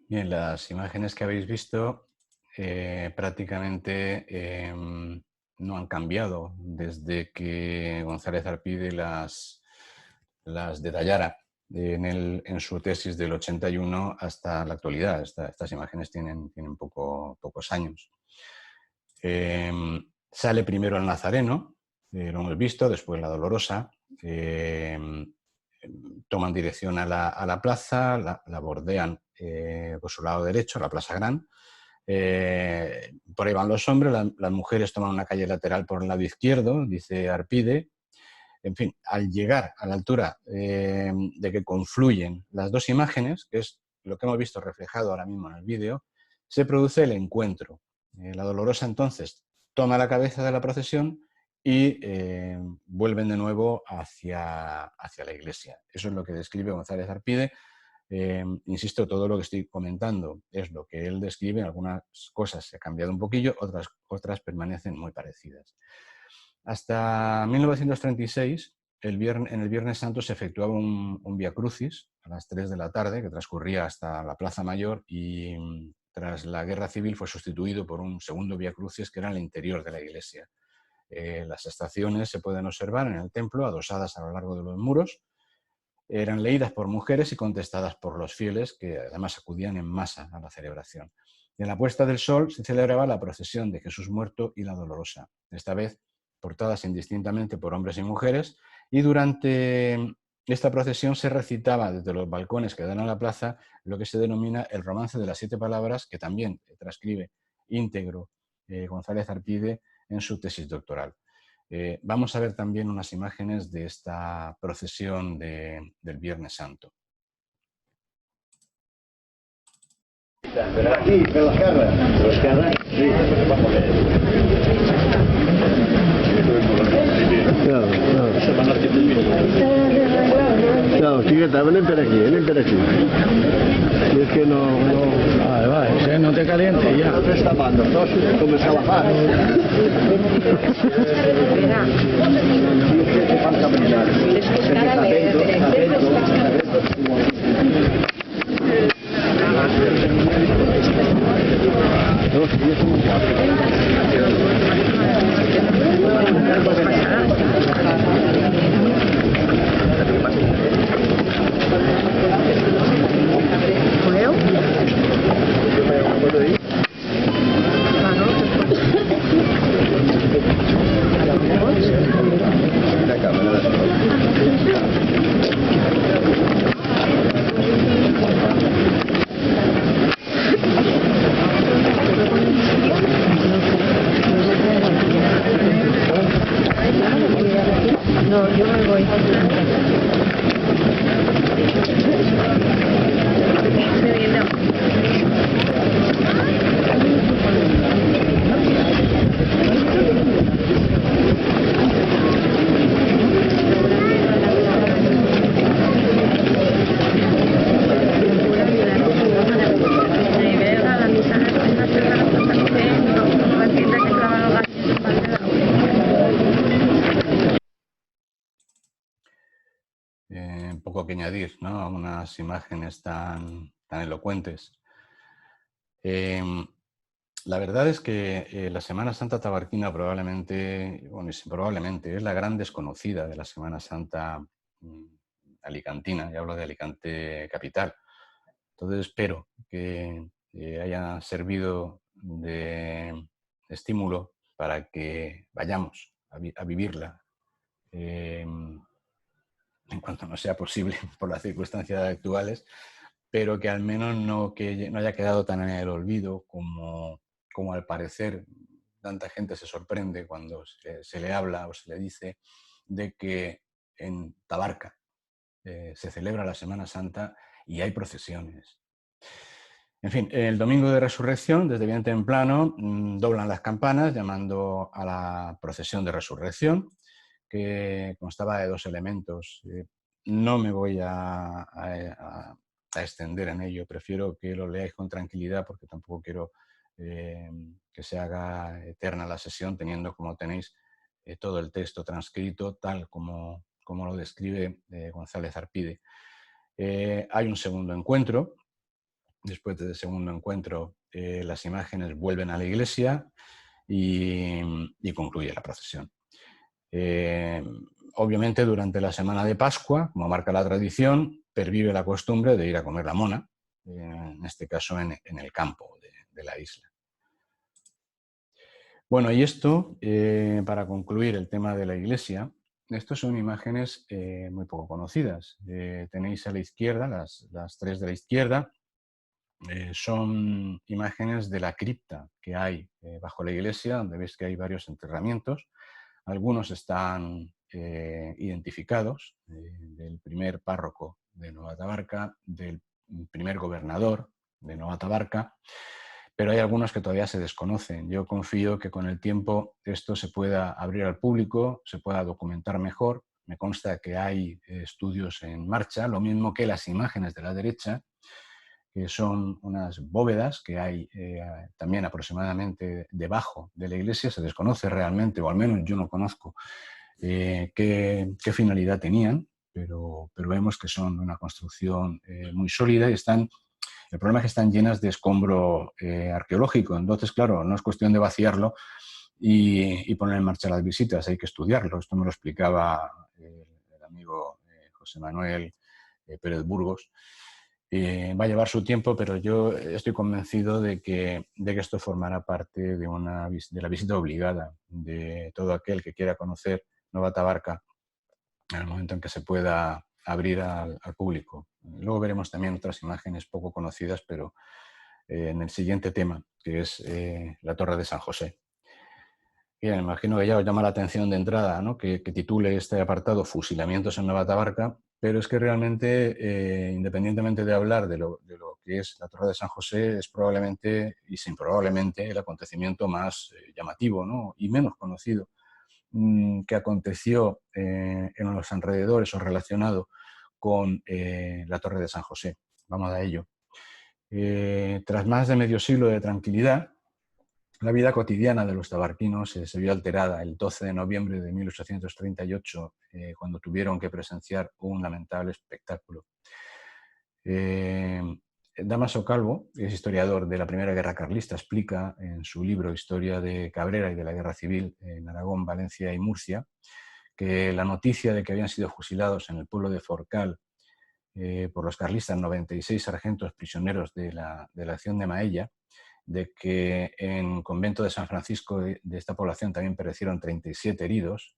Bien, las imágenes que habéis visto prácticamente no han cambiado desde que González Arpide las detallara en su tesis del 81 hasta la actualidad. Estas imágenes tienen pocos años. Sale primero el Nazareno, lo hemos visto, después la Dolorosa. Toman dirección a la plaza, la bordean por su lado derecho, la Plaza Gran. Por ahí van los hombres, las mujeres toman una calle lateral por el lado izquierdo, dice Arpide. En fin, al llegar a la altura de que confluyen las dos imágenes, que es lo que hemos visto reflejado ahora mismo en el vídeo, se produce el encuentro. La Dolorosa entonces toma la cabeza de la procesión y vuelven de nuevo hacia la iglesia. Eso es lo que describe González Arpide. Insisto, todo lo que estoy comentando es lo que él describe. Algunas cosas se han cambiado un poquillo, otras permanecen muy parecidas. Hasta 1936, en el Viernes Santo se efectuaba un Vía Crucis a las 3 de la tarde, que transcurría hasta la Plaza Mayor, y tras la Guerra Civil fue sustituido por un segundo Vía Crucis que era en el interior de la iglesia. Las estaciones se pueden observar en el templo, adosadas a lo largo de los muros. Eran leídas por mujeres y contestadas por los fieles, que además acudían en masa a la celebración. En la puesta del sol se celebraba la procesión de Jesús muerto y la Dolorosa, esta vez portadas indistintamente por hombres y mujeres, y durante esta procesión se recitaba desde los balcones que dan a la plaza lo que se denomina el romance de las 7 palabras, que también transcribe íntegro González Arpide en su tesis doctoral. Vamos a ver también unas imágenes de esta procesión del Viernes Santo. Aquí, per l'esquerra. Per l'esquerra? Sí. No, fíjate, anem per aquí, anem per aquí. Si és que no... Vale, Ese no te calientes ya. ¿Dónde está mando? Entonces, comienza a bajar. ¿Qué falta mirar? No, yo me voy. Poco que añadir, ¿no?, a unas imágenes tan elocuentes. La verdad es que la Semana Santa tabarquina probablemente es la gran desconocida de la Semana Santa alicantina, y hablo de Alicante capital. Entonces espero que haya servido de estímulo para que vayamos a vivirla en cuanto no sea posible por las circunstancias actuales, pero que al menos no haya quedado tan en el olvido como al parecer tanta gente se sorprende cuando se le habla o se le dice de que en Tabarca se celebra la Semana Santa y hay procesiones. En fin, el domingo de Resurrección, desde bien temprano, doblan las campanas llamando a la procesión de Resurrección, que constaba de 2 elementos. No me voy a extender en ello, prefiero que lo leáis con tranquilidad porque tampoco quiero que se haga eterna la sesión, teniendo como tenéis todo el texto transcrito tal como lo describe González Arpide. Hay un segundo encuentro. Después del segundo encuentro, las imágenes vuelven a la iglesia y concluye la procesión. Obviamente, durante la semana de Pascua, como marca la tradición, pervive la costumbre de ir a comer la mona, en este caso en el campo de la isla. Bueno, y esto, para concluir el tema de la iglesia, estos son imágenes muy poco conocidas. Tenéis a la izquierda, las 3 de la izquierda, son imágenes de la cripta que hay bajo la iglesia, donde veis que hay varios enterramientos. Algunos están identificados, del primer párroco de Nueva Tabarca, del primer gobernador de Nueva Tabarca, pero hay algunos que todavía se desconocen. Yo confío que con el tiempo esto se pueda abrir al público, se pueda documentar mejor. Me consta que hay estudios en marcha, lo mismo que las imágenes de la derecha, que son unas bóvedas que hay también aproximadamente debajo de la iglesia. Se desconoce realmente, o al menos yo no conozco qué finalidad tenían, pero vemos que son una construcción muy sólida y el problema es que están llenas de escombro arqueológico. Entonces, claro, no es cuestión de vaciarlo y poner en marcha las visitas, hay que estudiarlo. Esto me lo explicaba el amigo José Manuel Pérez Burgos. Va a llevar su tiempo, pero yo estoy convencido de que esto formará parte de la visita obligada de todo aquel que quiera conocer Nueva Tabarca en el momento en que se pueda abrir al público. Luego veremos también otras imágenes poco conocidas, pero en el siguiente tema, que es la Torre de San José. Bien, me imagino que ya os llama la atención de entrada, ¿no?, que titule este apartado Fusilamientos en Nueva Tabarca, pero es que realmente, independientemente de hablar de lo que es la Torre de San José, es probablemente, y sin probablemente, el acontecimiento más llamativo, ¿no?, y menos conocido que aconteció en los alrededores o relacionado con la Torre de San José. Vamos a ello. Tras más de medio siglo de tranquilidad, la vida cotidiana de los tabarquinos se vio alterada el 12 de noviembre de 1838, cuando tuvieron que presenciar un lamentable espectáculo. Dámaso Calvo, que es historiador de la Primera Guerra Carlista, explica en su libro Historia de Cabrera y de la Guerra Civil en Aragón, Valencia y Murcia, que la noticia de que habían sido fusilados en el pueblo de Forcal por los carlistas 96 sargentos prisioneros de la acción de Maella, de que en convento de San Francisco de esta población también perecieron 37 heridos,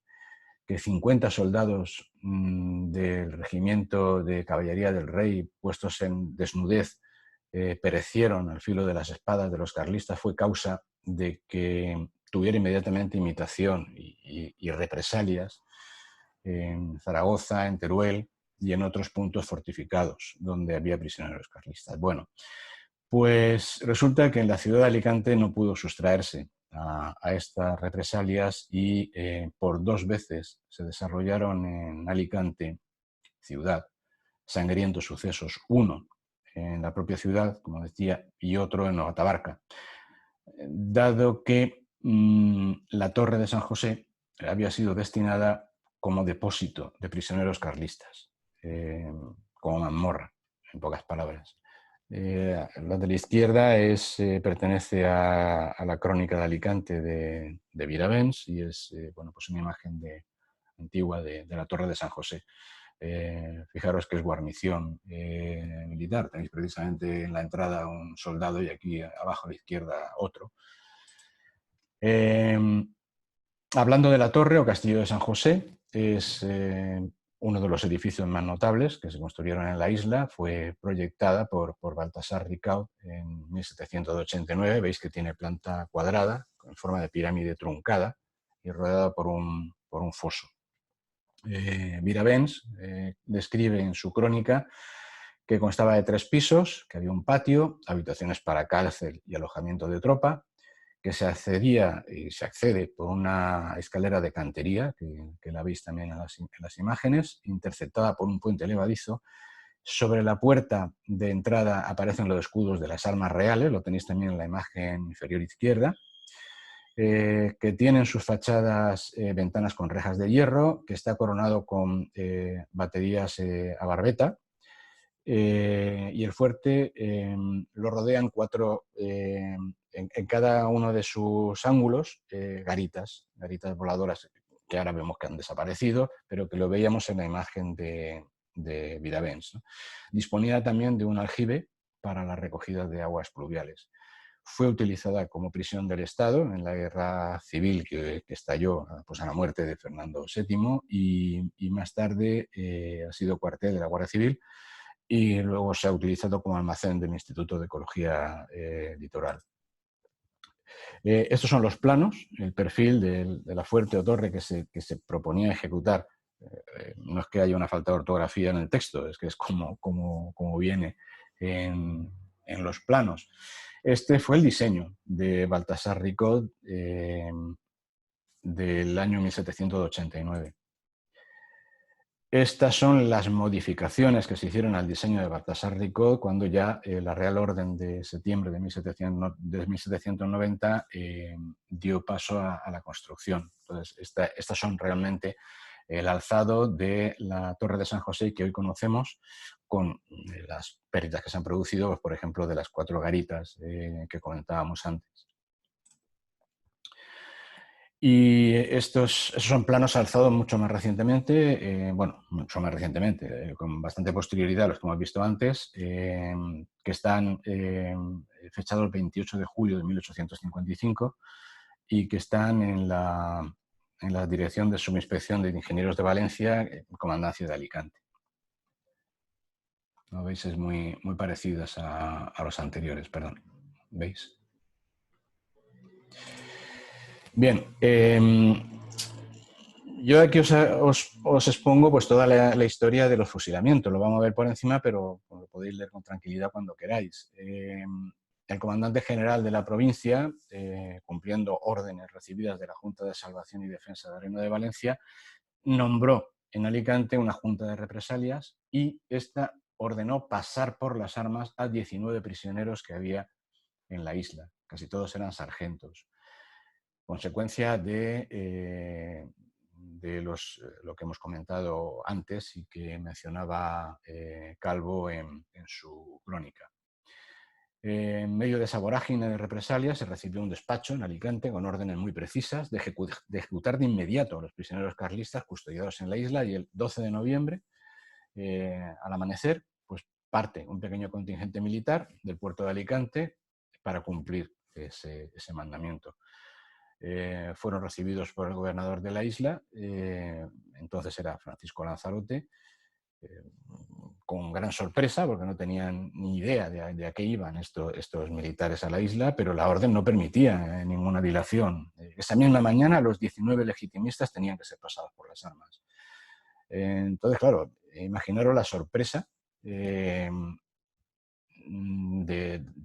que 50 soldados del regimiento de caballería del rey, puestos en desnudez, perecieron al filo de las espadas de los carlistas, fue causa de que tuviera inmediatamente imitación y represalias en Zaragoza, en Teruel y en otros puntos fortificados donde había prisioneros carlistas. Bueno, pues resulta que en la ciudad de Alicante no pudo sustraerse a estas represalias y por 2 veces se desarrollaron en Alicante, ciudad, sangrientos sucesos. Uno en la propia ciudad, como decía, y otro en Novatabarca. Dado que la Torre de San José había sido destinada como depósito de prisioneros carlistas, como mazmorra, en pocas palabras. La de la izquierda pertenece a la crónica de Alicante de Viravens y es bueno, pues una imagen antigua de la Torre de San José. Fijaros que es guarnición militar. Tenéis precisamente en la entrada un soldado y aquí abajo a la izquierda otro. Hablando de la torre o castillo de San José, es uno de los edificios más notables que se construyeron en la isla. Fue proyectada por Baltasar Ricaud en 1789. Veis que tiene planta cuadrada, en forma de pirámide truncada y rodeada por un foso. Viravens describe en su crónica que constaba de 3 pisos, que había un patio, habitaciones para cárcel y alojamiento de tropa, que se accedía y se accede por una escalera de cantería, que la veis también en las imágenes, interceptada por un puente levadizo. Sobre la puerta de entrada aparecen los escudos de las armas reales, lo tenéis también en la imagen inferior izquierda, que tienen sus fachadas ventanas con rejas de hierro, que está coronado con baterías a barbeta, y el fuerte lo rodean 4, en cada uno de sus ángulos, garitas voladoras que ahora vemos que han desaparecido, pero que lo veíamos en la imagen de Viravens, ¿no? Disponía también de un aljibe para la recogida de aguas pluviales. Fue utilizada como prisión del Estado en la guerra civil que estalló pues, a la muerte de Fernando VII y más tarde ha sido cuartel de la Guardia Civil y luego se ha utilizado como almacén del Instituto de Ecología Litoral. Estos son los planos, el perfil de la fuerte o torre que se proponía ejecutar. No es que haya una falta de ortografía en el texto, es que es como viene en los planos. Este fue el diseño de Baltasar Ricaud del año 1789. Estas son las modificaciones que se hicieron al diseño de Baltasar Ricaud cuando ya la Real Orden de septiembre de 1790 dio paso a la construcción. Entonces, estas son realmente el alzado de la Torre de San José que hoy conocemos, con las pérdidas que se han producido, pues, por ejemplo, de las 4 garitas que comentábamos antes. Y esos son planos alzados mucho más recientemente, con bastante posterioridad a los que hemos visto antes, que están fechados el 28 de julio de 1855 y que están en la Dirección de Subinspección de Ingenieros de Valencia, Comandancia de Alicante. ¿Lo veis? Es muy parecidas a los anteriores, perdón. ¿Veis? Bien, yo aquí os expongo pues, toda la historia de los fusilamientos. Lo vamos a ver por encima, pero lo podéis leer con tranquilidad cuando queráis. El comandante general de la provincia, cumpliendo órdenes recibidas de la Junta de Salvación y Defensa de Reino de Valencia, nombró en Alicante una junta de represalias y esta ordenó pasar por las armas a 19 prisioneros que había en la isla. Casi todos eran sargentos. Consecuencia de lo que hemos comentado antes y que mencionaba Calvo en su crónica. En medio de esa vorágine de represalias se recibió un despacho en Alicante con órdenes muy precisas de ejecutar de inmediato a los prisioneros carlistas custodiados en la isla, y el 12 de noviembre, al amanecer, pues parte un pequeño contingente militar del puerto de Alicante para cumplir ese mandamiento. Fueron recibidos por el gobernador de la isla, entonces era Francisco Lanzarote, con gran sorpresa, porque no tenían ni idea de a qué iban estos militares a la isla, pero la orden no permitía ninguna dilación. Esa misma mañana los 19 legitimistas tenían que ser pasados por las armas. Entonces, claro, imaginaros la sorpresa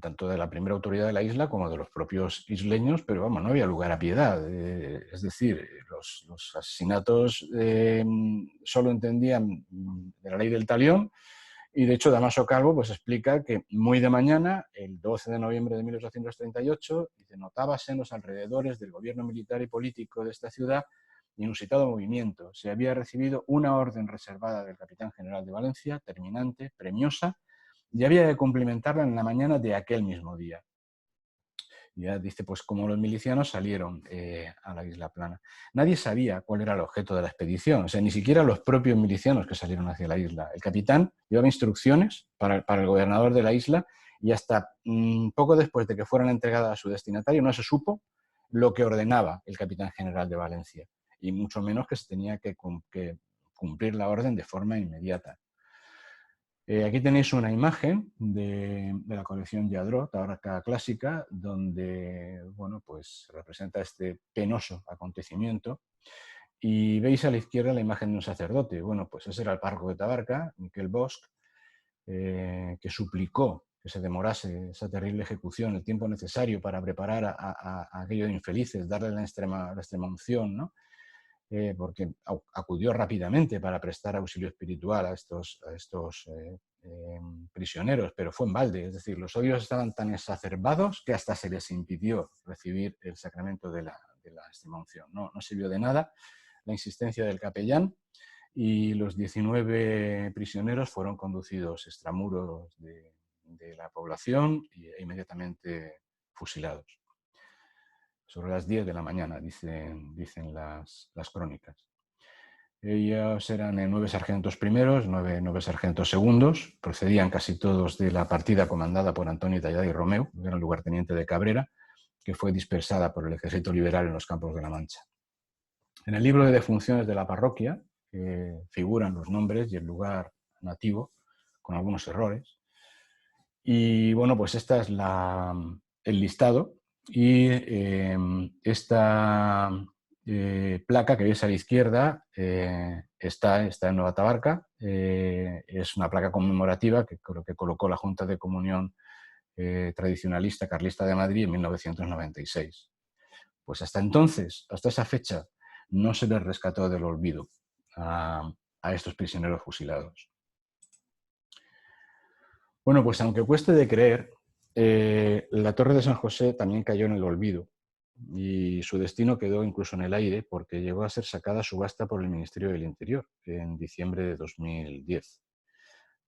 tanto de la primera autoridad de la isla como de los propios isleños, pero vamos, no había lugar a piedad. Es decir, los asesinatos solo entendían de la ley del talión, y de hecho Damaso Calvo pues explica que muy de mañana, el 12 de noviembre de 1838, notábase en los alrededores del gobierno militar y político de esta ciudad inusitado movimiento. Se había recibido una orden reservada del capitán general de Valencia, terminante, premiosa, y había de cumplimentarla en la mañana de aquel mismo día. Ya dice, pues como los milicianos salieron a la Isla Plana. Nadie sabía cuál era el objeto de la expedición, o sea, ni siquiera los propios milicianos que salieron hacia la isla. El capitán llevaba instrucciones para el gobernador de la isla, y hasta poco después de que fueran entregadas a su destinatario no se supo lo que ordenaba el capitán general de Valencia, y mucho menos que se tenía que cumplir la orden de forma inmediata. Aquí tenéis una imagen de la colección Lladró, Tabarca Clásica, donde bueno, pues representa este penoso acontecimiento. Y veis a la izquierda la imagen de un sacerdote. Bueno, pues ese era el párroco de Tabarca, Miquel Bosch, que suplicó que se demorase esa terrible ejecución el tiempo necesario para preparar a aquellos infelices, darle la extrema unción, ¿no? Porque acudió rápidamente para prestar auxilio espiritual a estos prisioneros, pero fue en balde. Es decir, los odios estaban tan exacerbados que hasta se les impidió recibir el sacramento de la extrema unción. No sirvió de nada la insistencia del capellán, y los 19 prisioneros fueron conducidos extramuros de la población e inmediatamente fusilados. Sobre las 10 de la mañana, dicen las crónicas. Ellos eran 9 sargentos primeros, 9 sargentos segundos, procedían casi todos de la partida comandada por Antonio Tallada y Romeu, que era el lugarteniente de Cabrera, que fue dispersada por el ejército liberal en los campos de la Mancha. En el libro de defunciones de la parroquia figuran los nombres y el lugar nativo, con algunos errores. Y bueno, pues esta es el listado. Y esta placa que veis a la izquierda está en Nueva Tabarca. Es una placa conmemorativa que creo que colocó la Junta de Comunión Tradicionalista Carlista de Madrid en 1996. Pues hasta entonces, hasta esa fecha, no se les rescató del olvido a estos prisioneros fusilados. Bueno, pues aunque cueste de creer, la Torre de San José también cayó en el olvido, y su destino quedó incluso en el aire, porque llegó a ser sacada a subasta por el Ministerio del Interior en diciembre de 2010.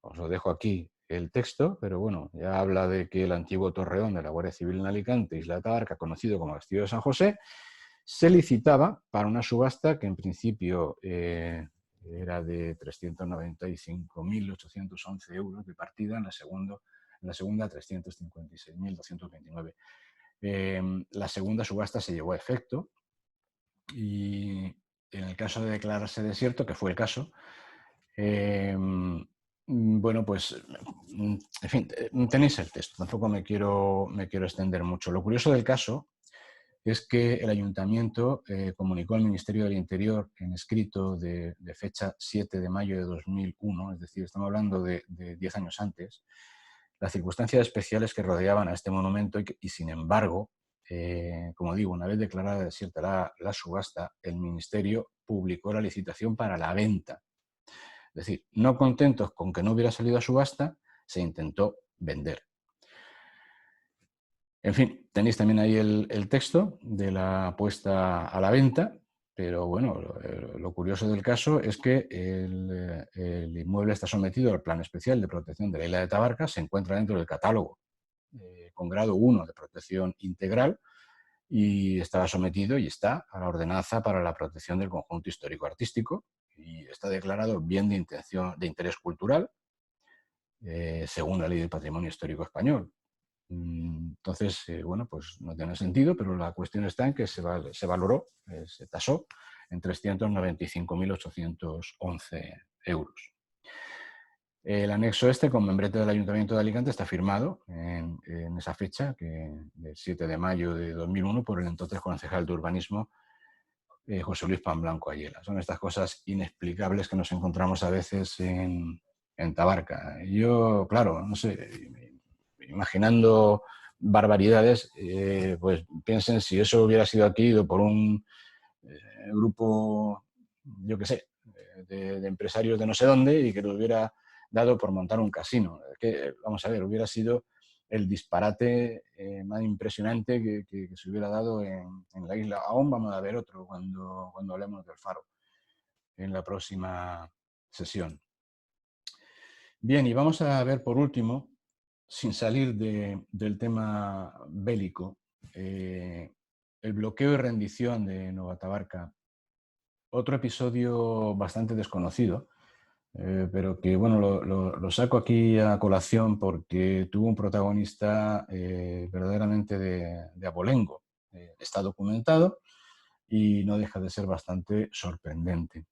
Os lo dejo aquí el texto, pero bueno, ya habla de que el antiguo torreón de la Guardia Civil en Alicante, Isla Tabarca, conocido como Castillo de San José, se licitaba para una subasta que en principio era de 395.811 euros de partida, en la segunda 356.229. La segunda subasta se llevó a efecto, y en el caso de declararse desierto, que fue el caso, bueno, pues, en fin, tenéis el texto, tampoco me quiero extender mucho. Lo curioso del caso es que el Ayuntamiento comunicó al Ministerio del Interior en escrito de fecha 7 de mayo de 2001, es decir, estamos hablando de 10 años antes, las circunstancias especiales que rodeaban a este monumento, y sin embargo, como digo, una vez declarada desierta la subasta, el Ministerio publicó la licitación para la venta decir, no contentos con que no hubiera salido a subasta, se intentó vender. En fin, tenéis también ahí el texto de la puesta a la venta, pero bueno, lo curioso del caso es que el inmueble está sometido al Plan Especial de Protección de la Isla de Tabarca, se encuentra dentro del catálogo con grado 1 de protección integral y estaba sometido y está a la ordenanza para la protección del conjunto histórico-artístico y está declarado bien de interés cultural según la Ley del Patrimonio Histórico Español. Entonces, bueno, pues no tiene sentido, pero la cuestión está en que se valoró, se tasó en 395.811 euros. El anexo este con membrete del Ayuntamiento de Alicante está firmado en esa fecha, del 7 de mayo de 2001, por el entonces concejal de urbanismo, José Luis Pamblanco Ayela. Son estas cosas inexplicables que nos encontramos a veces en Tabarca. Yo, claro, no sé, imaginando barbaridades, pues piensen si eso hubiera sido adquirido por un grupo, yo qué sé, de empresarios de no sé dónde y que lo hubiera dado por montar un casino. Que, vamos a ver, hubiera sido el disparate más impresionante que se hubiera dado en la isla. Aún vamos a ver otro cuando hablemos del Faro en la próxima sesión. Bien, y vamos a ver por último, sin salir del tema bélico, el bloqueo y rendición de Nova Tabarca. Otro episodio bastante desconocido, pero que bueno, lo saco aquí a colación porque tuvo un protagonista verdaderamente de abolengo. Está documentado y no deja de ser bastante sorprendente.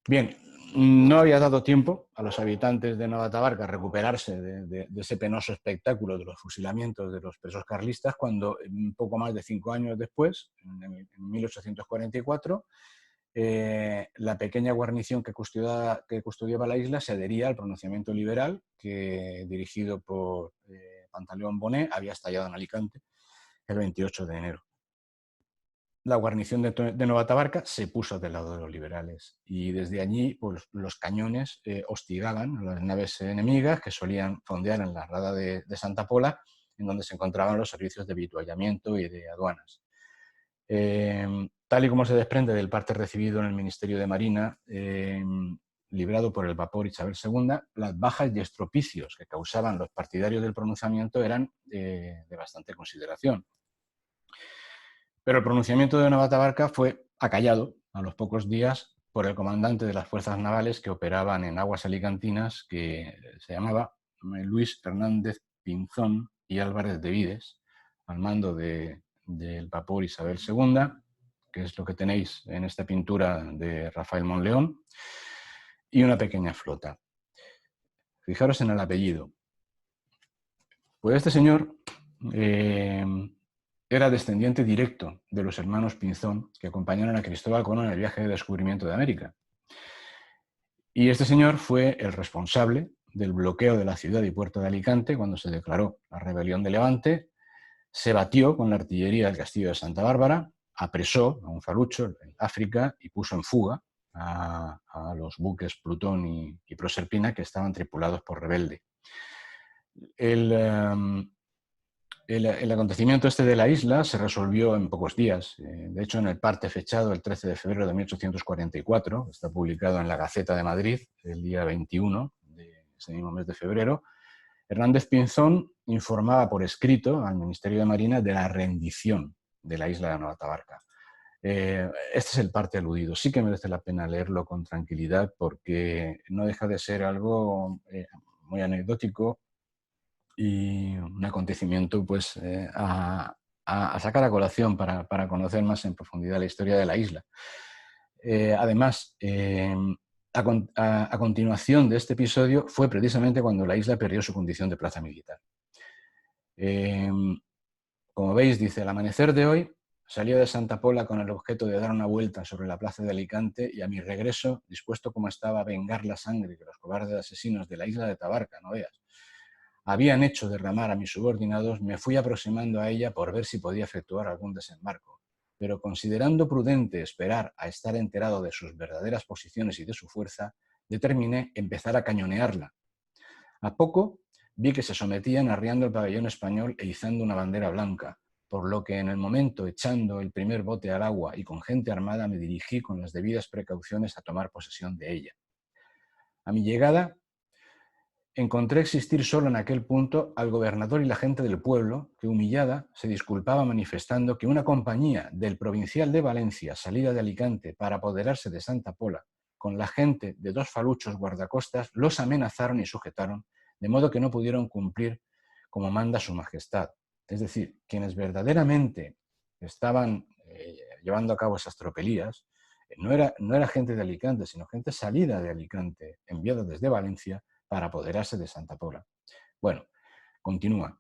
Bien, no había dado tiempo a los habitantes de Nova Tabarca a recuperarse de ese penoso espectáculo de los fusilamientos de los presos carlistas cuando, un poco más de 5 años después, en 1844, la pequeña guarnición que custodiaba la isla se adhería al pronunciamiento liberal que, dirigido por Pantaleón Bonet, había estallado en Alicante el 28 de enero. La guarnición de Nova Tabarca se puso del lado de los liberales y desde allí pues, los cañones hostigaban a las naves enemigas que solían fondear en la rada de Santa Pola, en donde se encontraban los servicios de avituallamiento y de aduanas. Tal y como se desprende del parte recibido en el Ministerio de Marina, librado por el vapor Isabel II, las bajas y estropicios que causaban los partidarios del pronunciamiento eran de bastante consideración. Pero el pronunciamiento de Nova Tabarca fue acallado a los pocos días por el comandante de las fuerzas navales que operaban en aguas alicantinas, que se llamaba Luis Hernández Pinzón y Álvarez de Vides, al mando del vapor Isabel II, que es lo que tenéis en esta pintura de Rafael Monleón, y una pequeña flota. Fijaros en el apellido. Pues este señor era descendiente directo de los hermanos Pinzón que acompañaron a Cristóbal Colón en el viaje de descubrimiento de América. Y este señor fue el responsable del bloqueo de la ciudad y puerto de Alicante cuando se declaró la rebelión de Levante, se batió con la artillería del castillo de Santa Bárbara, apresó a un falucho en África y puso en fuga a los buques Plutón y Proserpina que estaban tripulados por rebelde. El acontecimiento este de la isla se resolvió en pocos días. De hecho, en el parte fechado el 13 de febrero de 1844, está publicado en la Gaceta de Madrid el día 21 de ese mismo mes de febrero, Hernández Pinzón informaba por escrito al Ministerio de Marina de la rendición de la isla de Nova Tabarca. Este es el parte aludido. Sí que merece la pena leerlo con tranquilidad porque no deja de ser algo muy anecdótico y un acontecimiento pues, a sacar a colación para conocer más en profundidad la historia de la isla. Además, a continuación de este episodio fue precisamente cuando la isla perdió su condición de plaza militar. Como veis, dice, al amanecer de hoy salió de Santa Pola con el objeto de dar una vuelta sobre la plaza de Alicante y a mi regreso, dispuesto como estaba a vengar la sangre que los cobardes asesinos de la isla de Tabarca, no veas, habían hecho derramar a mis subordinados, me fui aproximando a ella por ver si podía efectuar algún desembarco. pero considerando prudente esperar a estar enterado de sus verdaderas posiciones y de su fuerza, determiné empezar a cañonearla. A poco vi que se sometían arriando el pabellón español e izando una bandera blanca, por lo que en el momento, echando el primer bote al agua y con gente armada, me dirigí con las debidas precauciones a tomar posesión de ella. A mi llegada, encontré existir solo en aquel punto al gobernador y la gente del pueblo, que humillada se disculpaba manifestando que una compañía del provincial de Valencia, salida de Alicante para apoderarse de Santa Pola, con la gente de 2 faluchos guardacostas, los amenazaron y sujetaron, de modo que no pudieron cumplir como manda su majestad. Es decir, quienes verdaderamente estaban llevando a cabo esas tropelías no era gente de Alicante, sino gente salida de Alicante, enviada desde Valencia para apoderarse de Santa Pola. Bueno, continúa.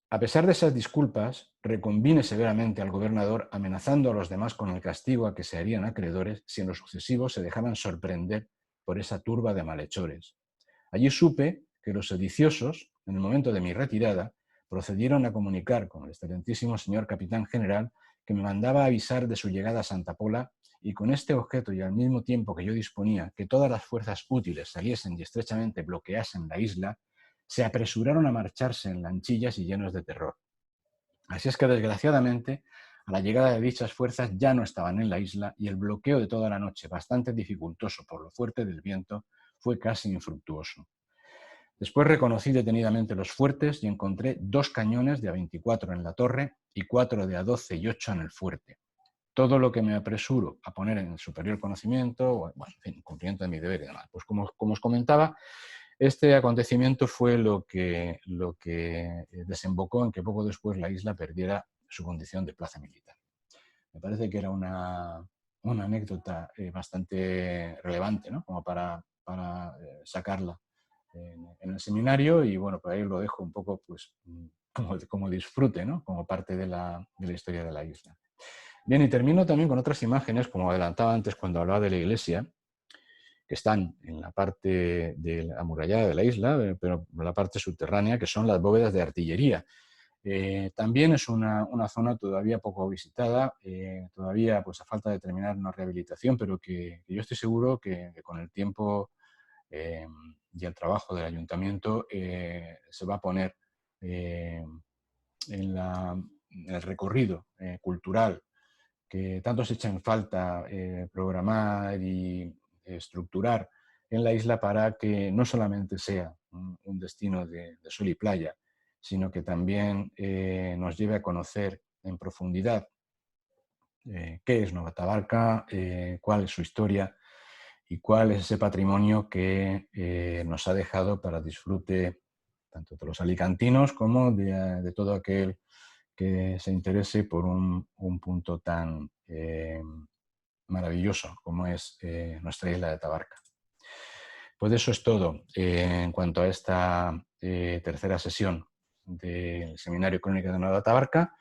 A pesar de esas disculpas, reconvine severamente al gobernador, amenazando a los demás con el castigo a que se harían acreedores si en lo sucesivo se dejaban sorprender por esa turba de malhechores. Allí supe que los sediciosos, en el momento de mi retirada, procedieron a comunicar con el excelentísimo señor capitán general que me mandaba avisar de su llegada a Santa Pola, y con este objeto y al mismo tiempo que yo disponía que todas las fuerzas útiles saliesen y estrechamente bloqueasen la isla, se apresuraron a marcharse en lanchillas y llenos de terror. Así es que, desgraciadamente, a la llegada de dichas fuerzas ya no estaban en la isla y el bloqueo de toda la noche, bastante dificultoso por lo fuerte del viento, fue casi infructuoso. Después reconocí detenidamente los fuertes y encontré 2 cañones de a-24 en la torre y 4 de a-12 y 8 en el fuerte. Todo lo que me apresuro a poner en el superior conocimiento, bueno, en fin, cumplimiento de mi deber y demás. Pues como os comentaba, este acontecimiento fue lo que desembocó en que poco después la isla perdiera su condición de plaza militar. Me parece que era una anécdota bastante relevante, ¿no? Como para sacarla en el seminario, y bueno, por ahí lo dejo un poco pues, como disfrute, ¿no? Como parte de la historia de la isla. Bien, y termino también con otras imágenes, como adelantaba antes cuando hablaba de la iglesia, que están en la parte amurallada de la isla, pero en la parte subterránea, que son las bóvedas de artillería. También es una zona todavía poco visitada, todavía pues, a falta de terminar una rehabilitación, pero que yo estoy seguro que con el tiempo y el trabajo del ayuntamiento se va a poner en el recorrido cultural que tanto se echa en falta programar y estructurar en la isla para que no solamente sea un destino de sol y playa, sino que también nos lleve a conocer en profundidad qué es Nova Tabarca, cuál es su historia y cuál es ese patrimonio que nos ha dejado para disfrute tanto de los alicantinos como de todo aquel que se interese por un punto tan maravilloso como es nuestra isla de Tabarca. Pues eso es todo en cuanto a esta tercera sesión del Seminario Crónicas de Nueva Tabarca.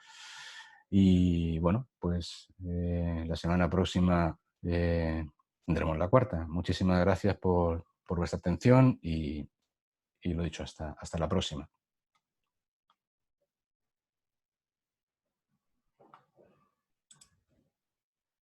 Y bueno, pues la semana próxima tendremos la cuarta. Muchísimas gracias por vuestra atención y lo dicho, hasta la próxima.